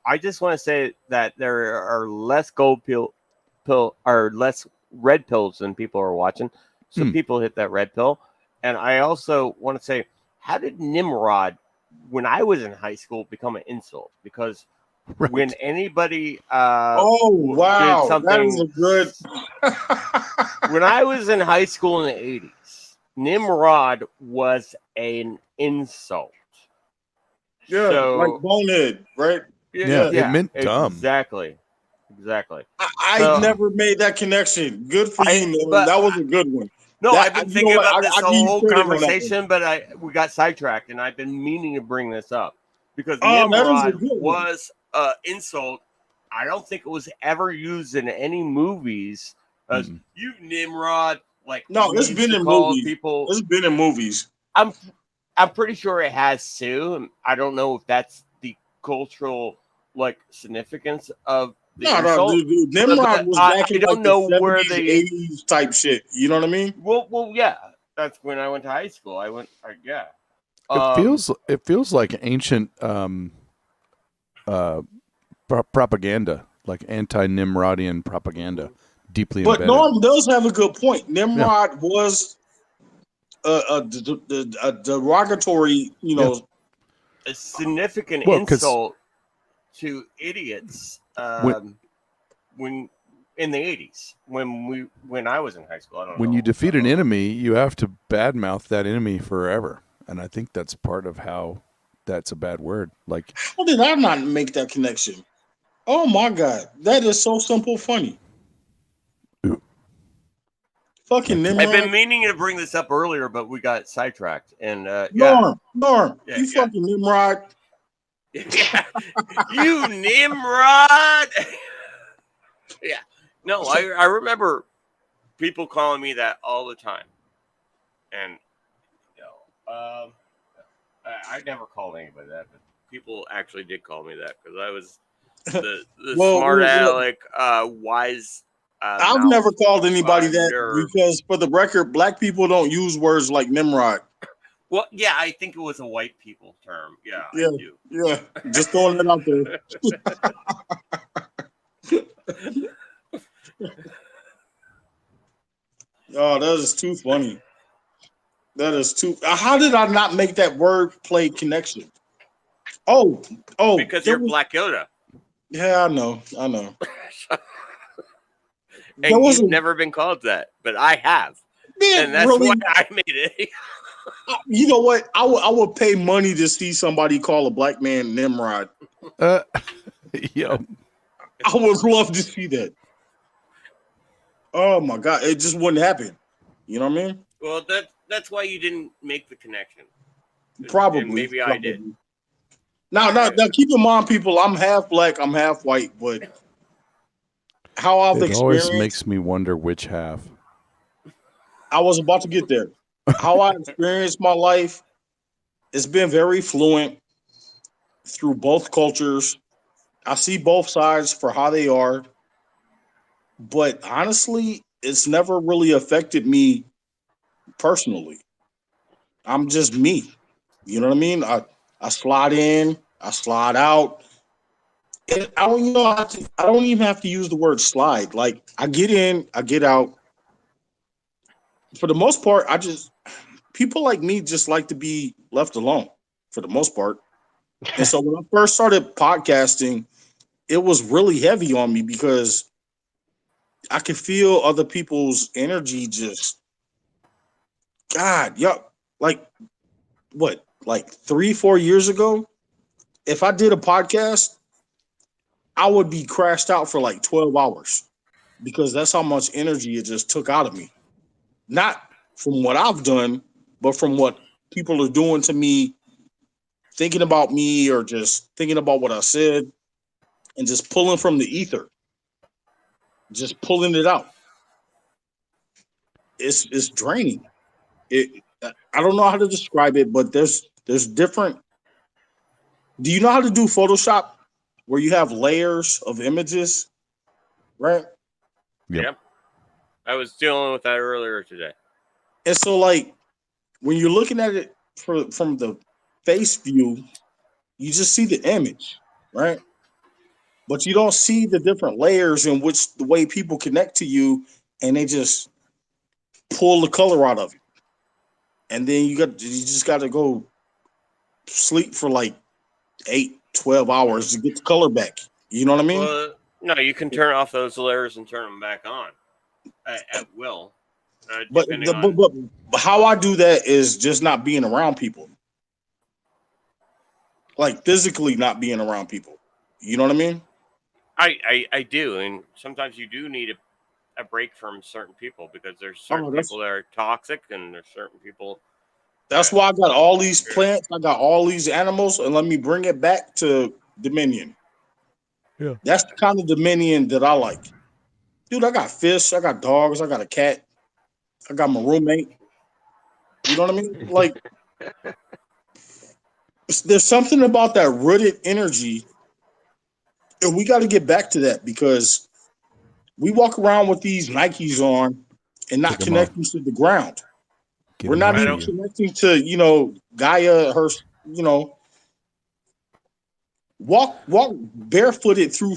I just want to say that there are less less red pills than people are watching, so people hit that red pill. And I also want to say, how did Nimrod, when I was in high school, become an insult? Because when anybody wow, did something, that is a good. when I was in high school in the 80s, Nimrod was an insult. Yeah, So, like bonehead, right? Yeah, it meant dumb. Exactly. I never made that connection. Good for you, Nolan. That was a good one. No, I've been thinking about this I give you whole credit on that conversation, but we got sidetracked, and I've been meaning to bring this up because that is a Nimrod good one. was insult. I don't think it was ever used in any movies as you Nimrod. Like No, it's been in movies. It's been in movies. I'm pretty sure it has too. I don't know if that's the cultural significance of the insult. Dude. Nimrod was back in the 70s, 80s type shit. You know what I mean? Well, yeah. That's when I went to high school. Yeah. It feels like ancient propaganda, like anti-Nimrodian propaganda. deeply But embedded. Norm does have a good point. Nimrod was a derogatory, a significant 'cause insult to idiots when in the 80s when I was in high school. I don't know. When you defeat an enemy, you have to badmouth that enemy forever. And I think that's part of how that's a bad word. Like, how did I not make that connection? Oh my God, that is so simple, funny. Ooh. Fucking Nimrod. I've been meaning to bring this up earlier, but we got sidetracked. And Norm, Yeah, you yeah. fucking Nimrod. You Nimrod. Yeah. No, I remember people calling me that all the time. And I never called anybody that, but people actually did call me that because I was the smart aleck, wise. I've never called anybody that nerd. because, for the record, black people don't use words like Nimrod. Well, yeah, I think it was a white people term. Yeah, Yeah, I do. yeah. Just throwing it out there. Oh, that is too funny. That is too. How did I not make that word play connection? Oh, because you're Black Yoda. Yeah, I know. And you've never been called that, but I have. Man, and that's really, why I made it. You know what? I would pay money to see somebody call a black man Nimrod. Yo. I would love to see that. Oh my God, it just wouldn't happen. You know what I mean? Well, that's why you didn't make the connection. Probably. And maybe I did. Now, keep in mind, people, I'm half black, I'm half white, but how I've It experienced, always makes me wonder which half. I was about to get there. How I experienced my life, it's been very fluent through both cultures. I see both sides for how they are, but honestly, it's never really affected me personally. I'm just me. You know what I mean? I slide in, I slide out. And I don't even have to use the word slide. Like, I get in, I get out. For the most part, people like me just like to be left alone for the most part. And so when I first started podcasting, it was really heavy on me because I could feel other people's energy just, God, like what, like 3-4 years ago, if I did a podcast, I would be crashed out for like 12 hours because that's how much energy it just took out of me. Not from what I've done, but from what people are doing to me, thinking about me or just thinking about what I said and just pulling from the ether, just pulling it out. It's draining. I don't know how to describe it, but there's different. Do you know how to do Photoshop where you have layers of images, right? Yep. I was dealing with that earlier today. And so, like, when you're looking at it from the face view, you just see the image, right? But you don't see the different layers in which the way people connect to you, and they just pull the color out of it. And then you just got to go sleep for like 8-12 hours to get the color back. You know what I mean? Well, no, you can turn off those layers and turn them back on at will. But how I do that is just not being around people, like physically not being around people. You know what I mean? I do, and sometimes you do need a break from certain people because there's certain people that are toxic, and there's certain people. That's why I got all these plants, I got all these animals, and let me bring it back to Dominion. Yeah, that's the kind of Dominion that I like, dude. I got fish, I got dogs, I got a cat, I got my roommate. You know what I mean? Like, there's something about that rooted energy, and we got to get back to that because we walk around with these Nikes on and not connecting to the ground. We're not even connecting to, Gaia, her, walk barefooted through,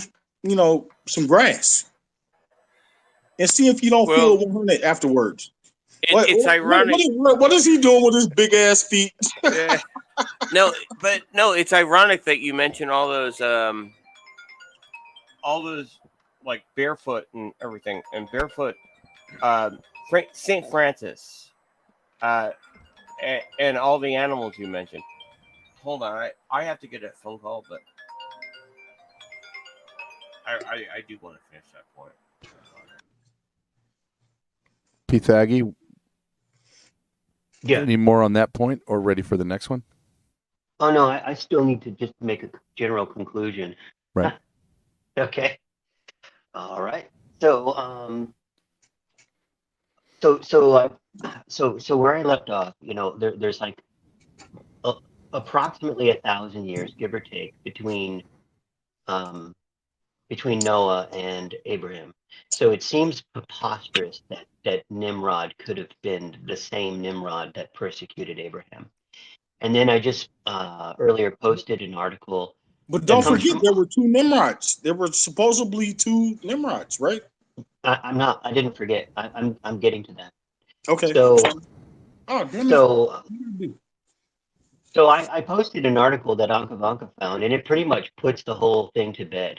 some grass. and see if you don't Well, feel 100 afterwards. What, it's ironic. what is he doing with his big ass feet? Yeah. No, it's ironic that you mention all those like barefoot and everything, and barefoot, Saint Francis, and all the animals you mentioned. Hold on, I have to get a phone call, but I do want to finish that point. Pythagi, Yeah. any more on that point, or ready for the next one? Oh no, I still need to just make a general conclusion. Right. Okay. All right. So so where I left off, there's like approximately 1,000 years, give or take, between Noah and Abraham. So it seems preposterous that Nimrod could have been the same Nimrod that persecuted Abraham. And then I just earlier posted an article But that don't comes forget, from. there were 2 Nimrods. There were supposedly 2 Nimrods, right? I'm not. I didn't forget. I'm getting to that. Okay. So Oh, damn it. so so I posted an article that Ankavanka found, and it pretty much puts the whole thing to bed.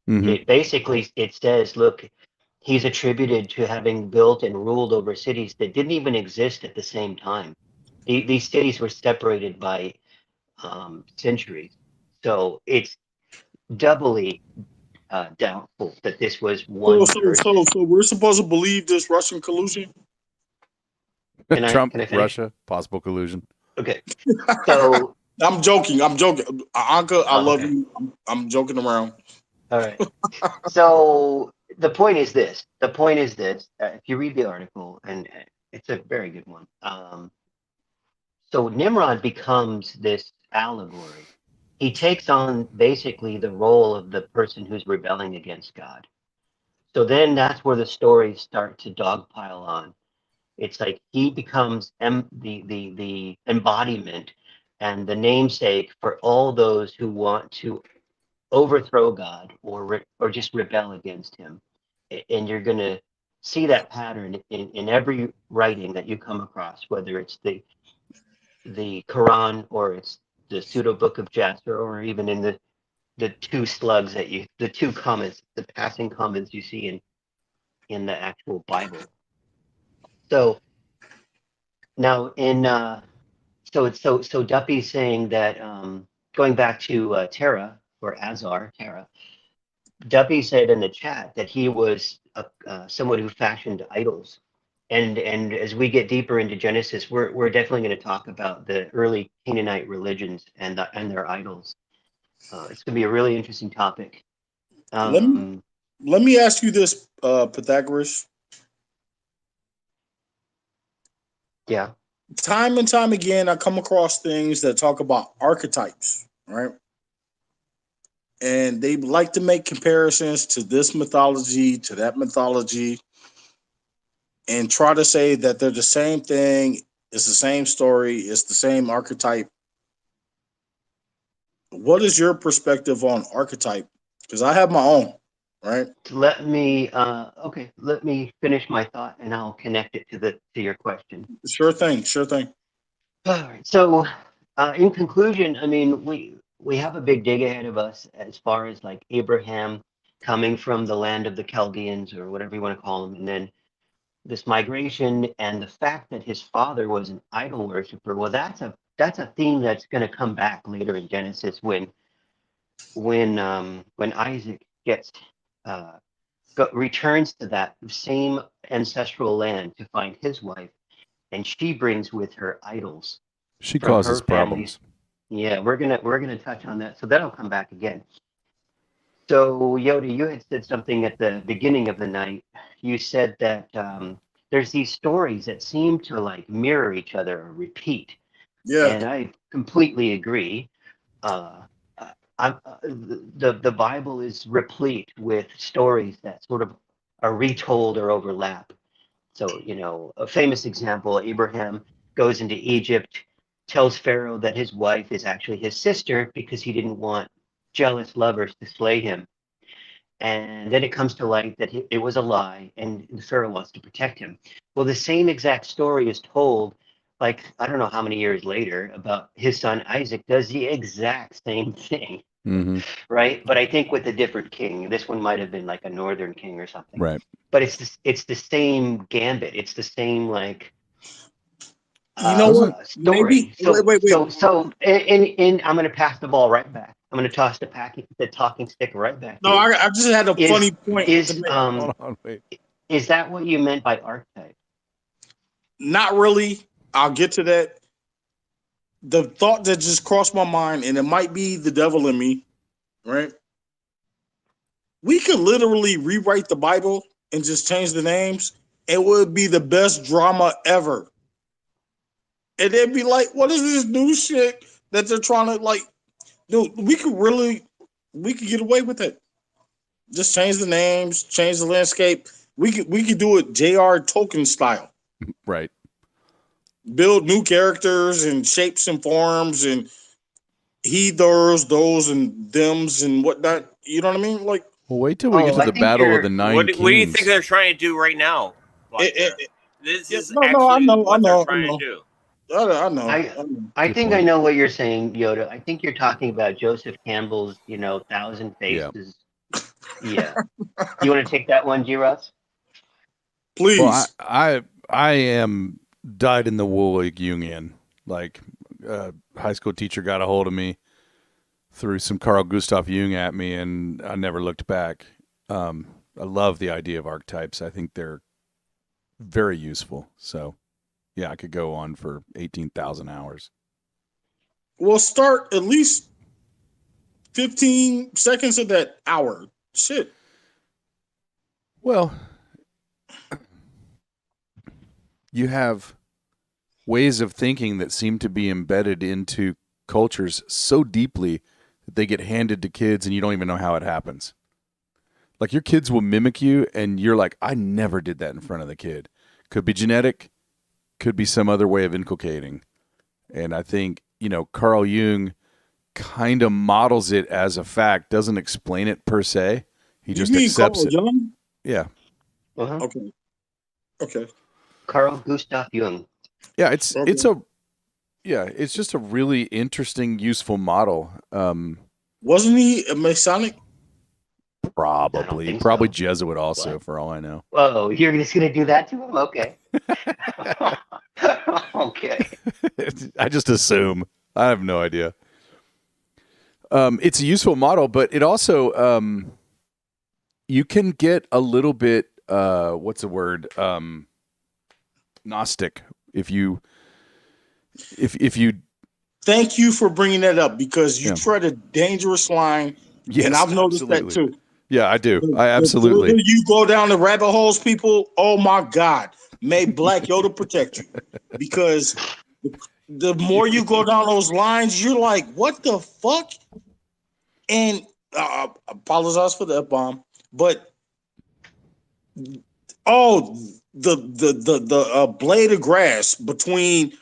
Mm-hmm. It basically says, look, he's attributed to having built and ruled over cities that didn't even exist at the same time. These cities were separated by centuries, so it's doubly doubtful that this was one person. So we're supposed to believe this Russian collusion? Trump, Can I finish? Russia, possible collusion. Okay, so I'm joking. Anka, I love okay. you. I'm joking around. All right. So the point is this. If you read the article, and it's a very good one. So Nimrod becomes this allegory. He takes on basically the role of the person who's rebelling against God. So then that's where the stories start to dogpile on. It's like he becomes the embodiment and the namesake for all those who want to overthrow God or just rebel against him. And you're going to see that pattern in every writing that you come across, whether it's the Quran or it's the pseudo book of Jasper, or even in the two slugs the two comments, the passing comments you see in the actual Bible. So now so Duffy's saying that going back to Terra or Azar Terra, Duffy said in the chat that he was someone who fashioned idols. And as we get deeper into Genesis, we're definitely going to talk about the early Canaanite religions and their idols. It's going to be a really interesting topic. Let me ask you this, Pythagoras. Yeah. Time and time again, I come across things that talk about archetypes, right? And they like to make comparisons to this mythology, to that mythology, and try to say that they're the same thing. It's the same story. It's the same archetype. What is your perspective on archetype? Because I have my own, right? Let me finish my thought, and I'll connect it to your question. Sure thing. All right. So, in conclusion, I mean, we have a big dig ahead of us as far as like Abraham coming from the land of the Chaldeans or whatever you want to call them, and then this migration and the fact that his father was an idol worshiper. Well, that's a theme that's going to come back later in Genesis when Isaac returns to that same ancestral land to find his wife, and she brings with her idols. She causes problems. Yeah, we're gonna touch on that, so that'll come back again. So Yoda, you had said something at the beginning of the night. You said that there's these stories that seem to like mirror each other or repeat. Yeah. And I completely agree. The Bible is replete with stories that sort of are retold or overlap. So, a famous example, Abraham goes into Egypt, tells Pharaoh that his wife is actually his sister because he didn't want jealous lovers to slay him. And then it comes to light that it was a lie, and the Pharaoh wants to protect him. Well, the same exact story is told, like, I don't know how many years later, about his son Isaac does the exact same thing, right? But I think with a different king. This one might have been like a northern king or something. Right. But it's the same gambit. It's the same, like, You know what? story. Maybe wait. And I'm going to pass the ball right back. I'm going to toss the talking stick right back. No, I just had a funny point to make. Hold on, wait. Is that what you meant by archetype? Not really. I'll get to that. The thought that just crossed my mind, and it might be the devil in me, right? We could literally rewrite the Bible and just change the names. It would be the best drama ever. And they'd be like, what is this new shit that they're trying to, like, dude, we could get away with it. Just change the names, change the landscape. We could do it J.R. Tolkien style. Right. Build new characters and shapes and forms and he, those, and thems and whatnot. You know what I mean? Like, well, wait till we get to the Battle of the Nine Kings. What do you think they're trying to do right now? This is I know. they're trying to do. I know. I think I know what you're saying, Yoda. I think you're talking about Joseph Campbell's, 1,000 Faces. Yeah. You want to take that one, G-Ross? Please. Well, I am dyed in the wool Jungian. Like, high school teacher got a hold of me, threw some Carl Gustav Jung at me, and I never looked back. I love the idea of archetypes. I think they're very useful. So, yeah, I could go on for 18,000 hours. We'll start at least 15 seconds of that hour. Shit. Well, you have ways of thinking that seem to be embedded into cultures so deeply that they get handed to kids and you don't even know how it happens. Like, your kids will mimic you and you're like, I never did that in front of the kid. Could be genetic, could be some other way of inculcating. And I think, Carl Jung kind of models it as a fact, doesn't explain it per se. He just accepts it. Jung? Yeah. Uh-huh. Okay. Carl Gustav Jung. Yeah, it's just a really interesting, useful model. Wasn't he a Masonic? Probably so. Jesuit also, for all I know. Whoa, you're just gonna do that to him? Okay. Okay. I just assume. I have no idea. It's a useful model, but it also you can get a little bit what's the word? Gnostic if you Thank you for bringing that up because you tread a dangerous line. Yes, and I've noticed absolutely. that too. Yeah, I do. I absolutely. The you go down the rabbit holes, people. Oh my God! May Black Yoda protect you, because the more you go down those lines, you're like, what the fuck? And apologize for the F-bomb, but the blade of grass between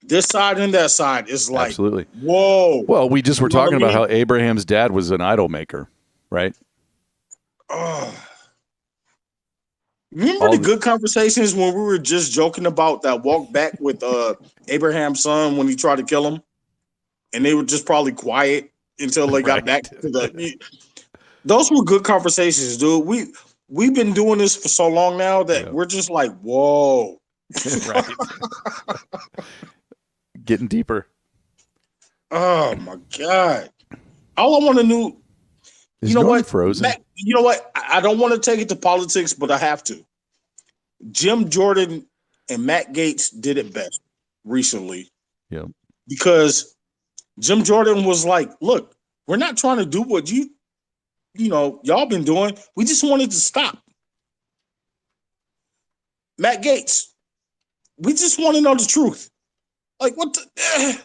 this side and that side is like, absolutely. Whoa. Well, we just were talking about how Abraham's dad was an idol maker, right? Remember the good conversations when we were just joking about that walk back with Abraham's son when he tried to kill him, and they were just probably quiet until they got back to the. Those were good conversations, dude. We've been doing this for so long now that we're just like, whoa, right? Getting deeper. Oh my God! All I want to know. You know what? Frozen. Matt, you know what? I don't want to take it to politics, but I have to. Jim Jordan and Matt Gaetz did it best recently. Yeah. Because Jim Jordan was like, look, we're not trying to do what y'all been doing. We just wanted to stop. Matt Gaetz, we just want to know the truth. Like, what the,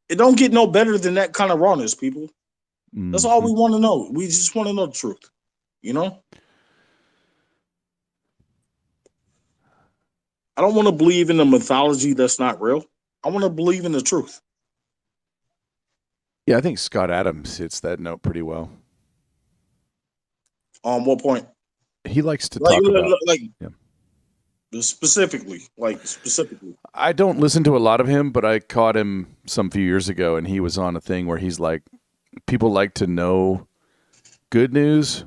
it don't get no better than that kind of rawness, people. That's all we want to know. We just want to know the truth, I don't want to believe in a mythology that's not real. I want to believe in the truth. Yeah, I think Scott Adams hits that note pretty well. On what point? He likes to talk about specifically. I don't listen to a lot of him, but I caught him some few years ago, and he was on a thing where he's like, people like to know good news,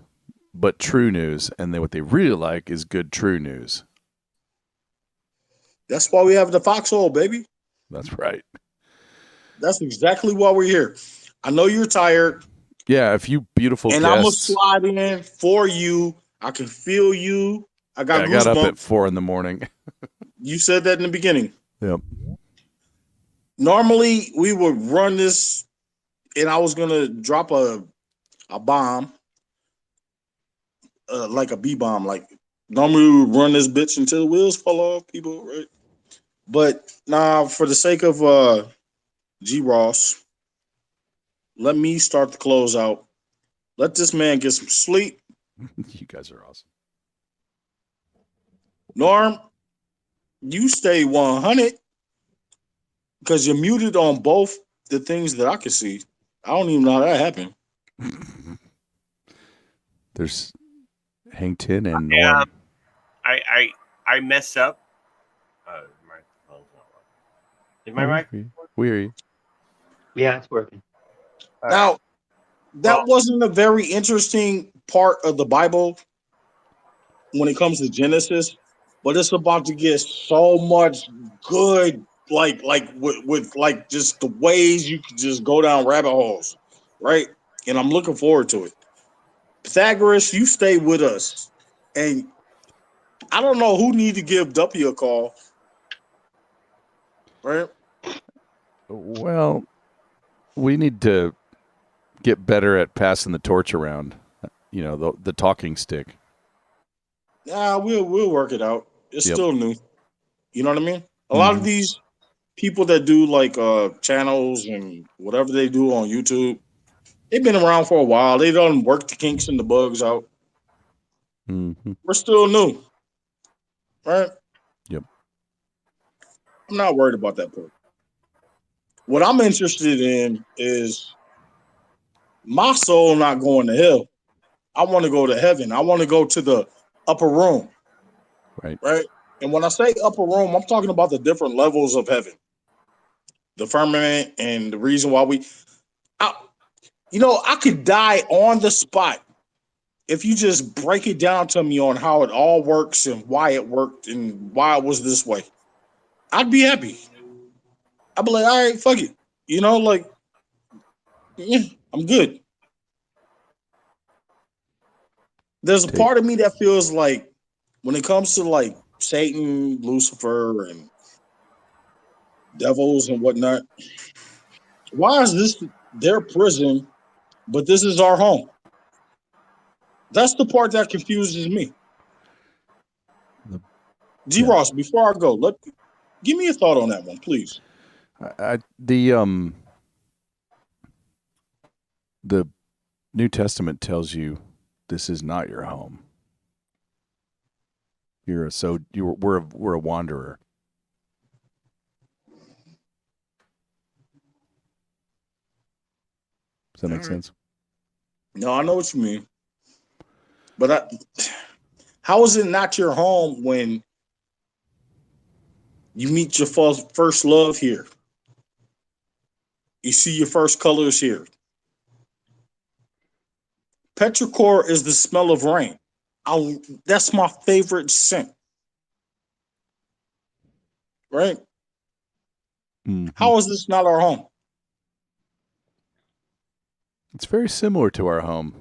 but true news, and then what they really like is good true news. That's why we have the foxhole, baby. That's right. That's exactly why we're here. I know you're tired. Yeah, if you beautiful and guests. I'm gonna slide in for you. I can feel you. I got I got up at 4 a.m. You said that in the beginning. Yep. Normally we would run this, and I was gonna drop a bomb, like a B bomb. Like normally we would run this bitch until the wheels fall off, people, right? But nah, for the sake of G Ross, let me start the close out. Let this man get some sleep. You guys are awesome. Norm, you stay 100 because you're muted on both the things that I can see. I don't even know how that happened. There's Hang 10 and Norm. I mess up. My phone's not working. Is my mic? We hear you. Yeah, it's working. Now, that wasn't a very interesting part of the Bible when it comes to Genesis, but it's about to get so much good, like with like just the ways you could just go down rabbit holes, right? And I'm looking forward to it. Pythagoras, you stay with us, and I don't know who need to give Duppy a call, right? Well, we need to get better at passing the torch around. You know, the talking stick. Yeah, we'll work it out. It's still new. You know what I mean? A lot of these people that do like channels and whatever they do on YouTube, they've been around for a while. They done work the kinks and the bugs out. Mm-hmm. We're still new, right? Yep. I'm not worried about that part. What I'm interested in is my soul not going to hell. I want to go to heaven. I want to go to the upper room. Right. And when I say upper room, I'm talking about the different levels of heaven, the firmament, and the reason why I could die on the spot if you just break it down to me on how it all works and why it worked and why it was this way. I'd be happy. I'd be like, all right, fuck it. You know, like, yeah, I'm good. There's a part of me that feels like when it comes to like Satan, Lucifer, and devils and whatnot, why is this their prison, but this is our home? That's the part that confuses me. G. Ross, before I go, give me a thought on that one, please. The New Testament tells you this is not your home. We're a wanderer. Does that make sense? No, I know what you mean. But how is it not your home when you meet your first love here? You see your first colors here. Petrichor is the smell of rain. That's my favorite scent. Right? Mm-hmm. How is this not our home? It's very similar to our home.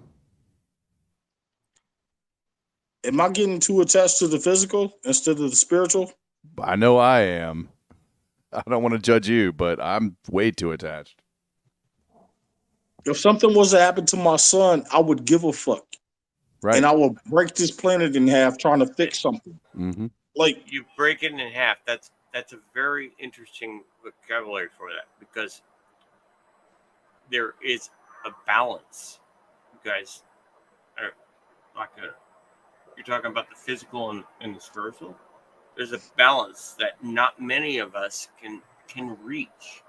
Am I getting too attached to the physical instead of the spiritual? I know I am. I don't want to judge you, but I'm way too attached. If something was to happen to my son, I would give a fuck. Right. And I will break this planet in half trying to fix something. Mm-hmm. Like you break it in half. That's a very interesting vocabulary for that, because there is a balance. You guys are not gonna. You're talking about the physical and the spiritual. There's a balance that not many of us can reach.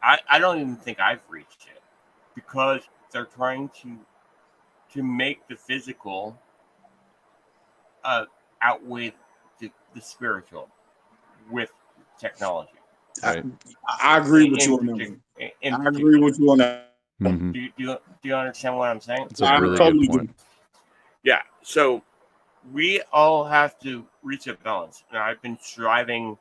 I don't even think I've reached it, because they're trying to make the physical outweigh the spiritual with technology. Right. I agree with you on that. I agree with you on that. Mm-hmm. Do you understand what I'm saying? It's a really good point. Yeah. So we all have to reach a balance. Now, I've been striving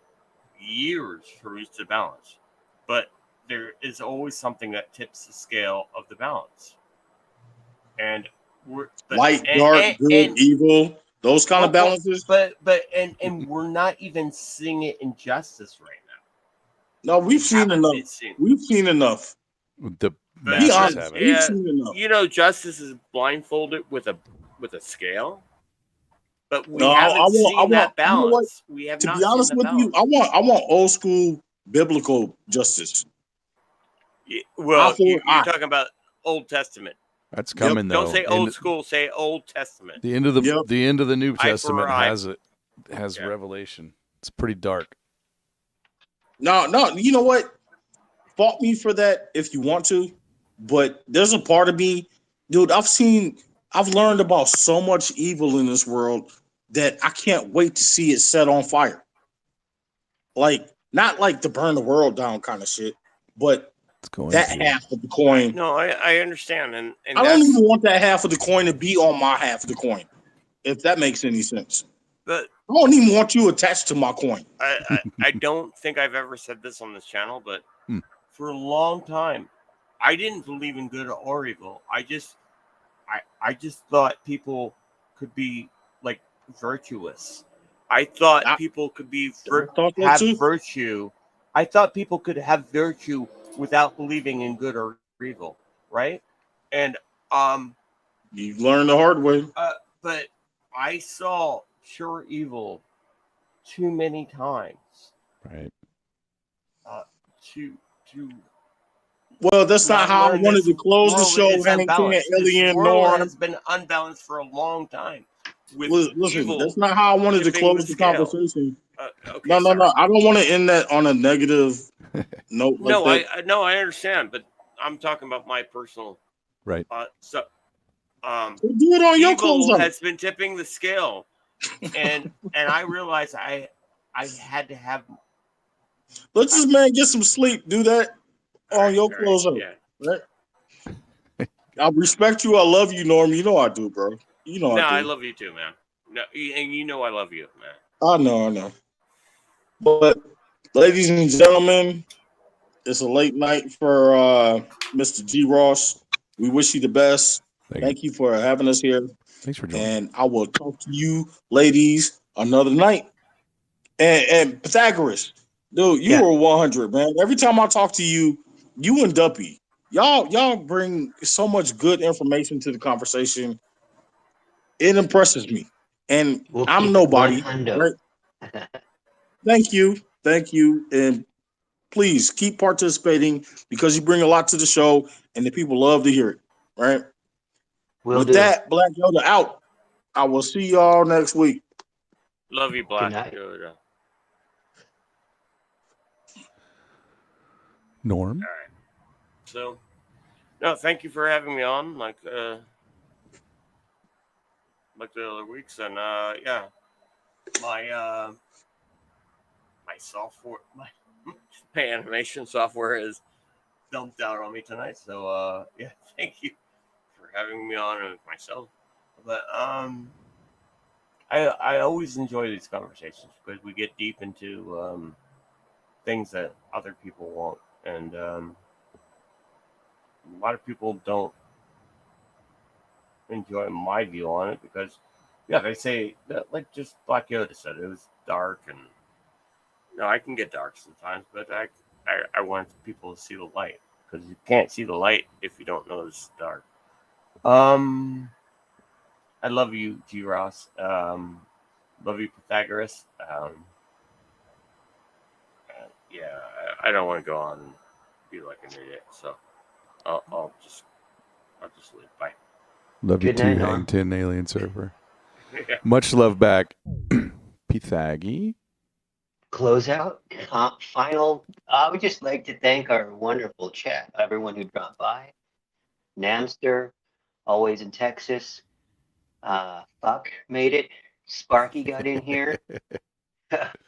years to reach the balance, but there is always something that tips the scale of the balance. And light, dark, good, evil, those kind of balances. But we're not even seeing it in justice right now. No, we've seen enough. We've seen enough. Be honest, we've seen enough. You know, justice is blindfolded with a scale. But we haven't seen that balance. We have not. To be honest with you, I want old school biblical justice. Yeah, well, you're talking about Old Testament. That's coming though. Don't say old school. Say Old Testament. The end of the New Testament has revelation. It's pretty dark. No, you know what? Fault me for that if you want to, but there's a part of me, dude. I've learned about so much evil in this world that I can't wait to see it set on fire. Like, not like to burn the world down kind of shit, but that half of the coin. No, I understand. And I don't even want that half of the coin to be on my half of the coin, if that makes any sense. But I don't even want you attached to my coin. I don't think I've ever said this on this channel, but for a long time, I didn't believe in good or evil. I just thought people could be like virtuous. I thought people could be have virtue. I thought people could have virtue without believing in good or evil, right? And you learned the hard way. But I saw pure evil too many times. Right. Well, that's not how I wanted to close the show. This world has been unbalanced for a long time. Listen, that's not how I wanted to close the conversation. No. I don't want to end that on a negative note. I understand, but I'm talking about my personal. Right. So do it on your close. Evil has been tipping the scale, and I realized I had to have. Let's just get some sleep. Do that on your close up. Right. I respect you. I love you, Norm. You know I do, bro. You know I do. I love you too, man. No, and you know I love you, man. I know. But ladies and gentlemen, it's a late night for Mr. G. Ross. We wish you the best. Thank you for having us here. Thanks for joining. And I will talk to you ladies another night. And Pythagoras, dude, you were 100, man. Every time I talk to you, you and Duppy, y'all bring so much good information to the conversation. It impresses me. And I'm nobody. Right? Thank you. And please keep participating because you bring a lot to the show and the people love to hear it. Right? With that, Black Yoda out. I will see y'all next week. Love you, Black Yoda. Norm? All right. So, no, thank you for having me on. Like the other weeks, and my software, my animation software is dumped out on me tonight. So thank you for having me on with myself. But I always enjoy these conversations because we get deep into things that other people won't, and a lot of people don't enjoy my view on it because they say that, like just Black Yoda said, it was dark, and I can get dark sometimes, but I want people to see the light because you can't see the light if you don't know it's dark. I love you, G. Ross. Love you, Pythagoras. I don't want to go on and be like an idiot, so I'll just leave. Bye. Love you too, Hang 10 Alien Surfer. Much love back. Pythagi. Close out. Final. I would just like to thank our wonderful chat, everyone who dropped by. Namster, always in Texas. Fuck made it. Sparky got in here,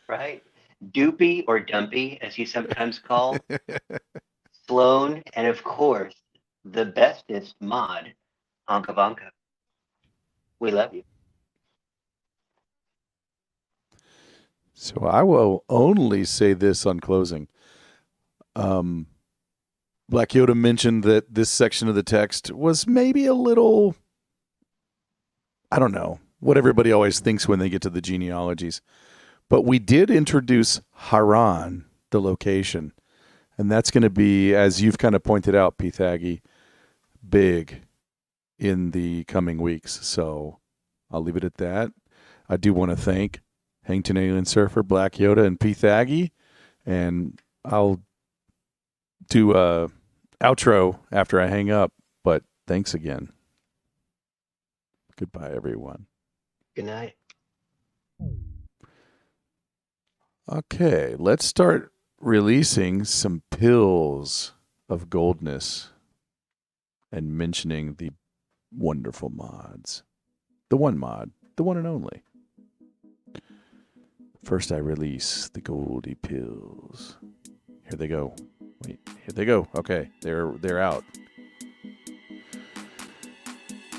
right? Doopy, or Dumpy, as he's sometimes called, Sloan, and of course, the bestest mod, Anka Vanka. We love you. So I will only say this on closing. Black Yoda mentioned that this section of the text was maybe a little, I don't know, what everybody always thinks when they get to the genealogies. But we did introduce Haran, the location. And that's going to be, as you've kind of pointed out, Pythagi, big in the coming weeks. So I'll leave it at that. I do want to thank Hangton Alien Surfer, Black Yoda, and Pythagi. And I'll do a outro after I hang up. But thanks again. Goodbye, everyone. Good night. Okay, let's start releasing some pills of goldness and mentioning the wonderful mods. The one mod, the one and only. First, I release the Goldie pills. Here they go. Wait, here they go. Okay, they're out.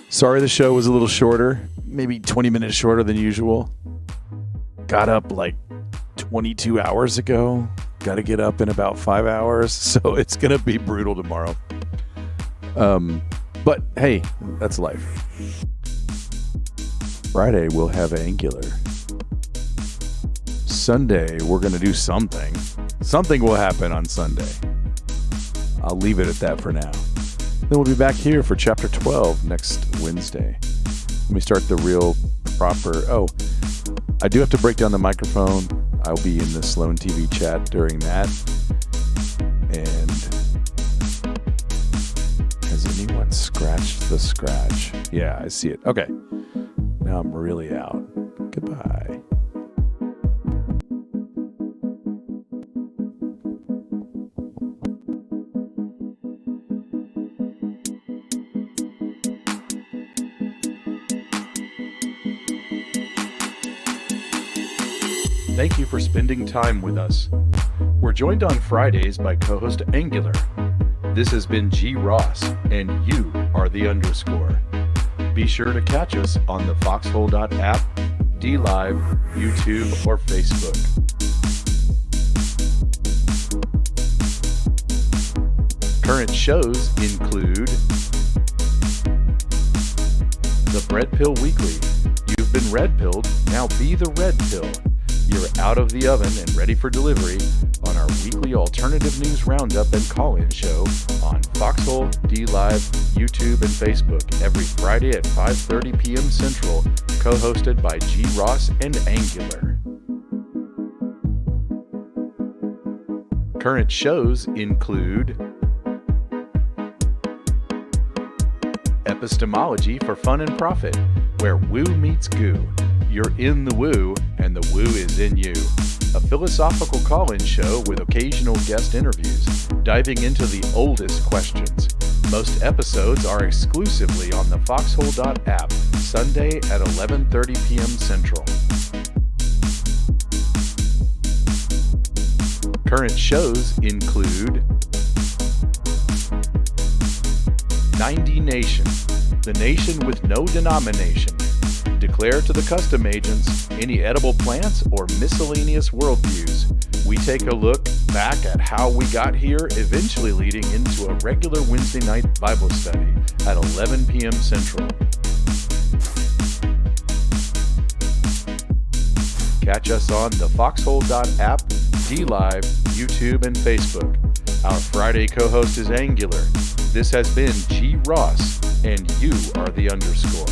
Sorry the show was a little shorter, maybe 20 minutes shorter than usual. Got up like 22 hours ago. Got to get up in about 5 hours, so it's going to be brutal tomorrow. But hey, that's life. Friday, we'll have Angular. Sunday, we're going to do something. Something will happen on Sunday. I'll leave it at that for now. Then we'll be back here for Chapter 12 next Wednesday. Let me start the real proper... Oh, I do have to break down the microphone. I'll be in the Sloan TV chat during that. And has anyone scratched the scratch? Yeah, I see it. Okay. Now I'm really out. Goodbye. Thank you for spending time with us. We're joined on Fridays by co-host Angular. This has been G. Ross, and you are the underscore. Be sure to catch us on the foxhole.app, DLive, YouTube, or Facebook. Current shows include The Bread Pill Weekly. You've been red pilled, now be the red pill. You're out of the oven and ready for delivery on our weekly alternative news roundup and call-in show on Foxhole, DLive, YouTube, and Facebook every Friday at 5:30 p.m. Central, co-hosted by G. Ross and Angular. Current shows include Epistemology for Fun and Profit, where woo meets goo. You're in the woo, and the woo is in you. A philosophical call-in show with occasional guest interviews, diving into the oldest questions. Most episodes are exclusively on the foxhole.app, Sunday at 11:30 p.m. Central. Current shows include 9dNation, the nation with no denomination. Declare to the custom agents any edible plants or miscellaneous worldviews. We take a look back at how we got here, eventually leading into a regular Wednesday night Bible study at 11 p.m. Central. Catch us on the foxhole.app, DLive, YouTube, and Facebook. Our Friday co-host is Angular. This has been G. Ross, and you are the underscore.